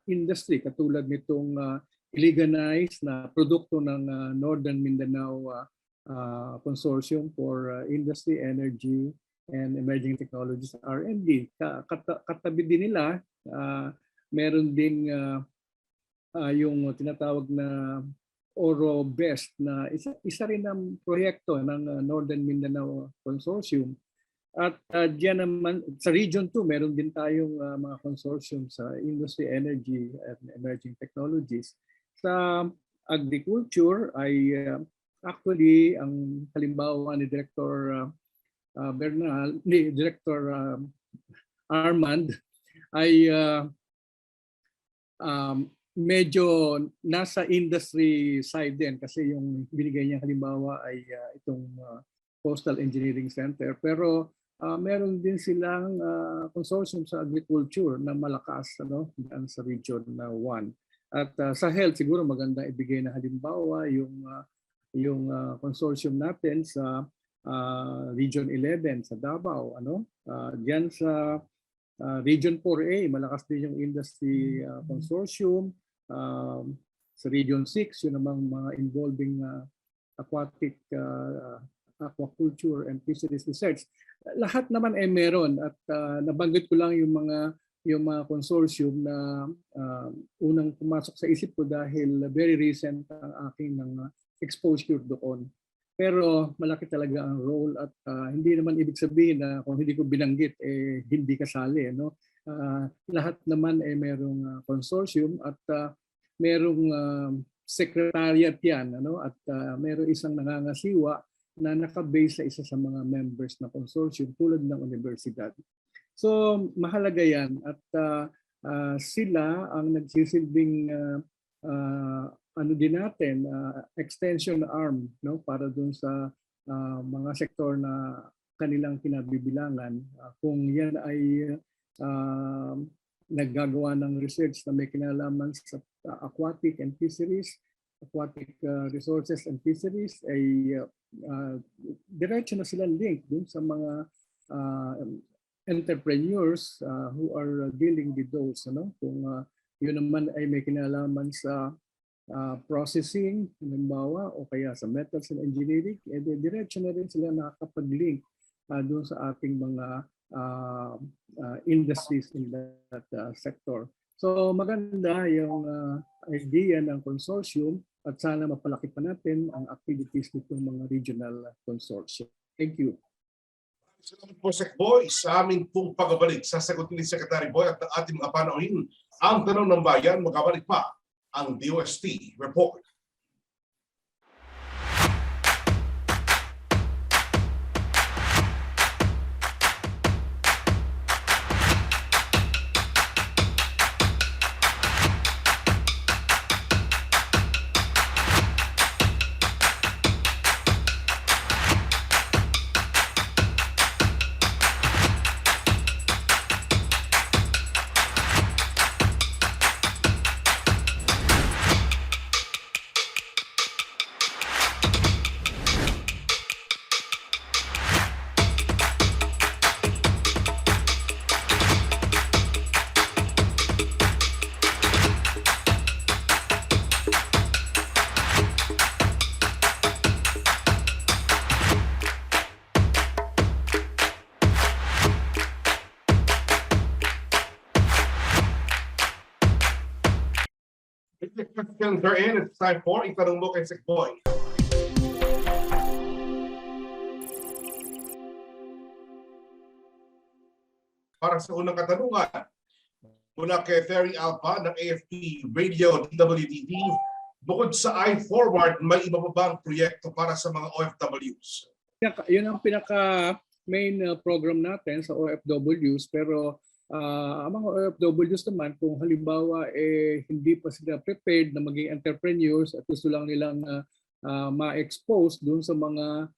industry katulad nitong Iliganize na produkto ng Northern Mindanao Consortium for Industry, Energy, and Emerging Technologies, R&D. Katabi din nila, meron din yung tinatawag na Oro Best na isa rin ang proyekto ng Northern Mindanao Consortium. At diyan naman sa Region 2, meron din tayong mga consortium sa Industry, Energy, and Emerging Technologies. Sa agriculture ay actually, ang halimbawa ni Director Armand ay medyo nasa industry side din kasi yung binigay niya halimbawa ay itong Coastal Engineering Center. Pero meron din silang consortium sa agriculture na malakas, ano, dyan sa Region 1. At sa health, siguro maganda ibigay na halimbawa yung consortium natin sa Region 11 sa Davao, ano? Diyan sa Region 4A, malakas din yung industry consortium. Sa Region 6, yun namang mga involving aquatic aquaculture and fisheries research. Lahat naman ay meron, at nabanggit ko lang yung mga consortium na unang pumasok sa isip ko dahil very recent ang aking exposure doon. Pero malaki talaga ang role, at hindi naman ibig sabihin na kung hindi ko binanggit hindi kasali, no? Lahat naman ay merong consortium, at merong secretariat yan, ano? At merong isang nangangasiwa na nakabase sa isa sa mga members na consortium tulad ng universidad. So mahalaga yan, at sila ang nagsisilbing ano din natin, extension arm, no, para dun sa mga sektor na kanilang kinabibilangan. Kung yan ay naggagawa ng research na may kinalaman sa aquatic and fisheries, aquatic resources and fisheries, ay diretso na sila link dun sa mga entrepreneurs who are dealing with those, ano? Kung yun naman ay may kinalaman sa processing, halimbawa, o kaya sa metals and engineering, diretso na rin sila nakakapag-link doon sa ating mga industries in that sector. So maganda yung idea ng consortium, at sana mapalaki pa natin ang activities nitong mga regional consortia. Thank you. Salamat po, Sec Boy, sa aming pong pagbabalik sa sagot ni Secretary Boy at ng ating mga panauhin. Ang tanong ng bayan, magkabalik pa ang DOST report. If the questions are in, it's time for itanong mo kay Sec Boy. Para sa unang katanungan, mula kay Terry Alpa ng AFP Radio DWTV, bukod sa I-Forward, may iba pa bang proyekto para sa mga OFWs? Yun ang pinaka main program natin sa OFWs, pero ang mga OFWs naman, kung halimbawa hindi pa sila prepared na maging entrepreneurs at gusto lang nilang ma-expose dun sa mga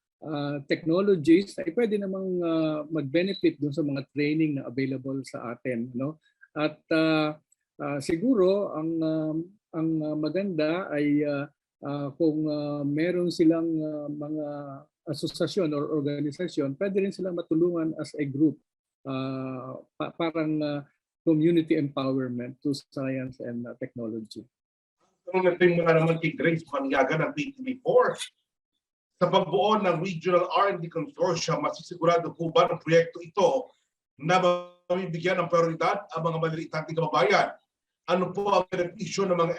technologies, ay pwede namang mag-benefit dun sa mga training na available sa atin, no? At siguro ang maganda ay kung meron silang mga asosasyon or organisasyon, pwede rin silang matulungan as a group. Parang community empowerment to science and technology. Ang natin muna naman kay Grace Maniaga ng PTV4. Sa pagbuo ng Regional R&D Consortia, masisigurado po ba ng proyekto ito na mabibigyan ng prioridad ang mga maliliit nating kababayan? Ano po ang benepisyo ng mga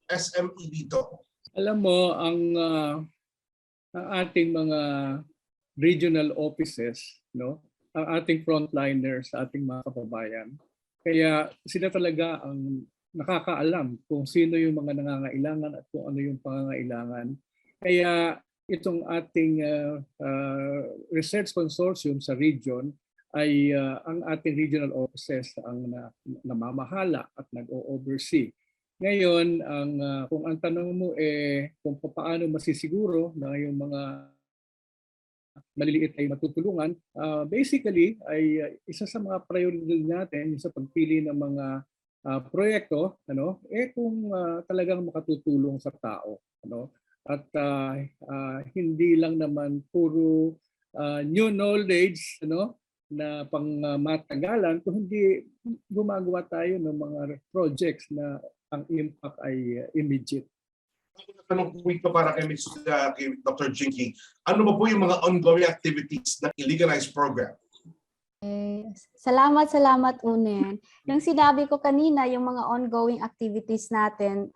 SME dito? Alam mo, ang ating mga regional offices, no, ang ating frontliners sa ating mga kababayan, kaya sila talaga ang nakakaalam kung sino yung mga nangangailangan at kung ano yung pangangailangan. Kaya itong ating research consortium sa region ay ang ating regional offices ang namamahala at nag-o-oversee. Ngayon, kung ang tanong mo kung paano masisiguro na yung mga maliliit ay matutulungan. Basically, ay isa sa mga priority natin yung sa pagpili ng mga proyekto, kung talagang makatutulong sa tao. At hindi lang naman puro new knowledge, na pang matagalan, kundi gumagawa tayo ng mga projects na ang impact ay immediate. Tanong po ito para kay Dr. Jinky. Ano ba po yung mga ongoing activities ng illegalized program? Salamat Unen. Yung sinabi ko kanina, yung mga ongoing activities natin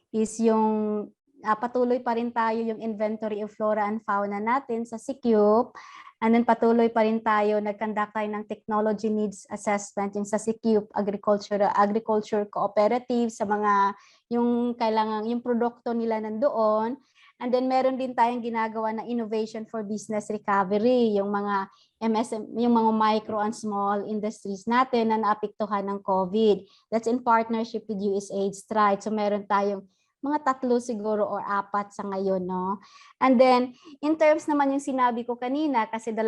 is yung patuloy pa rin tayo yung inventory of flora and fauna natin sa SECUP. And then patuloy pa rin tayo, nag-conduct tayo ng technology needs assessment yung sa SECUP agriculture cooperative sa mga yung kailangan yung produkto nila nandoon. And then meron din tayong ginagawa na innovation for business recovery, yung mga MSM, yung mga micro and small industries natin na naapektuhan ng COVID. That's in partnership with USAID Stride. So meron tayong mga 3 siguro or 4 sa ngayon, no? And then, in terms naman yung sinabi ko kanina, kasi 2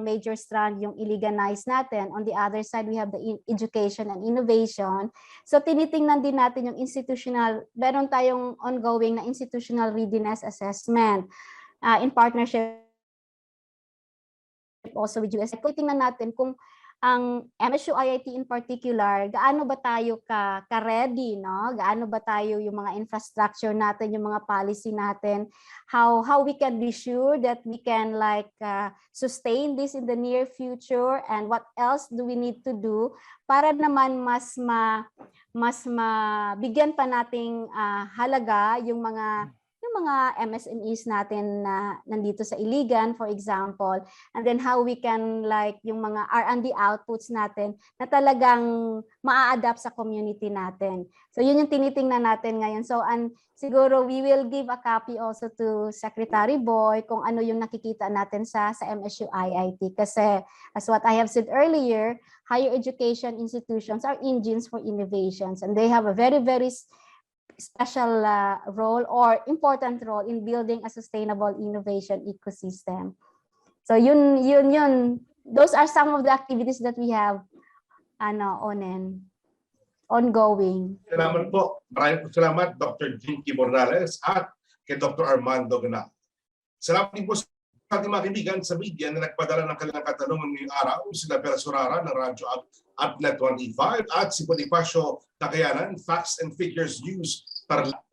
major strand yung illegalize natin. On the other side, we have the education and innovation. So, tinitingnan din natin yung institutional, meron tayong ongoing na institutional readiness assessment in partnership also with USAID. Tingnan natin kung ang MSU IIT in particular, gaano ba tayo ka-ready, no? Gaano ba tayo yung mga infrastructure natin, yung mga policy natin, how we can be sure that we can sustain this in the near future, and what else do we need to do para naman mas mabigyan pa nating halaga yung mga MSMEs natin na nandito sa Iligan, for example, and then how we can yung mga R&D outputs natin na talagang maa-adapt sa community natin. So yun yung tinitingnan natin ngayon. So siguro we will give a copy also to Secretary Boy kung ano yung nakikita natin sa MSU IIT. Kasi as what I have said earlier, higher education institutions are engines for innovations, and they have a very, very special role or important role in building a sustainable innovation ecosystem. So yun. Those are some of the activities that we have ongoing. Salamat po. Maraming salamat, Dr. Jinky Morales at kay Dr. Armando Ganal. Salamat din po sa ating mga kaibigan sa media na nagpadala ng kanilang katanungan ngayong araw. Sila Pera Surara ng Radyo Upnet 185 at si Kooperasyong Takayanan, Facts and Figures News para lahat.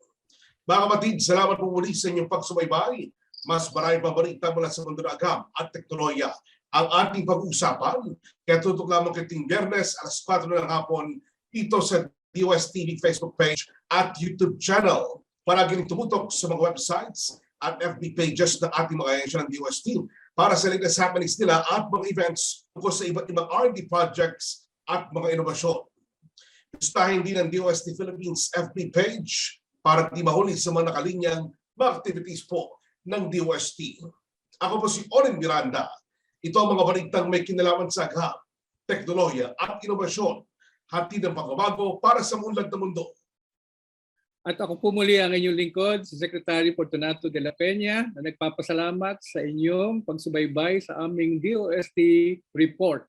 Mga kapatid, salamat po muli sa inyong pagsubaybay. Mas marami pa balita mula sa mundo ng Agham at Teknolohiya ang ating pag-uusapan. Kaya tutok lamang kiting Biyernes alas 4 ng hapon dito sa DOST TV Facebook page at YouTube channel. Palaging tumutok sa mga websites at FB pages ng ating mga ahensya ng DOST para sa latest happenings nila at mga events tungkol sa iba't ibang R&D projects at mga inobasyon. Gustahin din ang DOST Philippines FB page para di mahuli sa mga nakalinyang mga activities po ng DOST. Ako po si Oren Miranda. Ito ang mga balitang may kinalaman sa Agham, teknolohiya at inobasyon. Hatid ng pagbabago para sa unlad na mundo. At ako po muli ang inyong lingkod, si Secretary Fortunato de la Peña, na nagpapasalamat sa inyong pagsubaybay sa aming DOST report.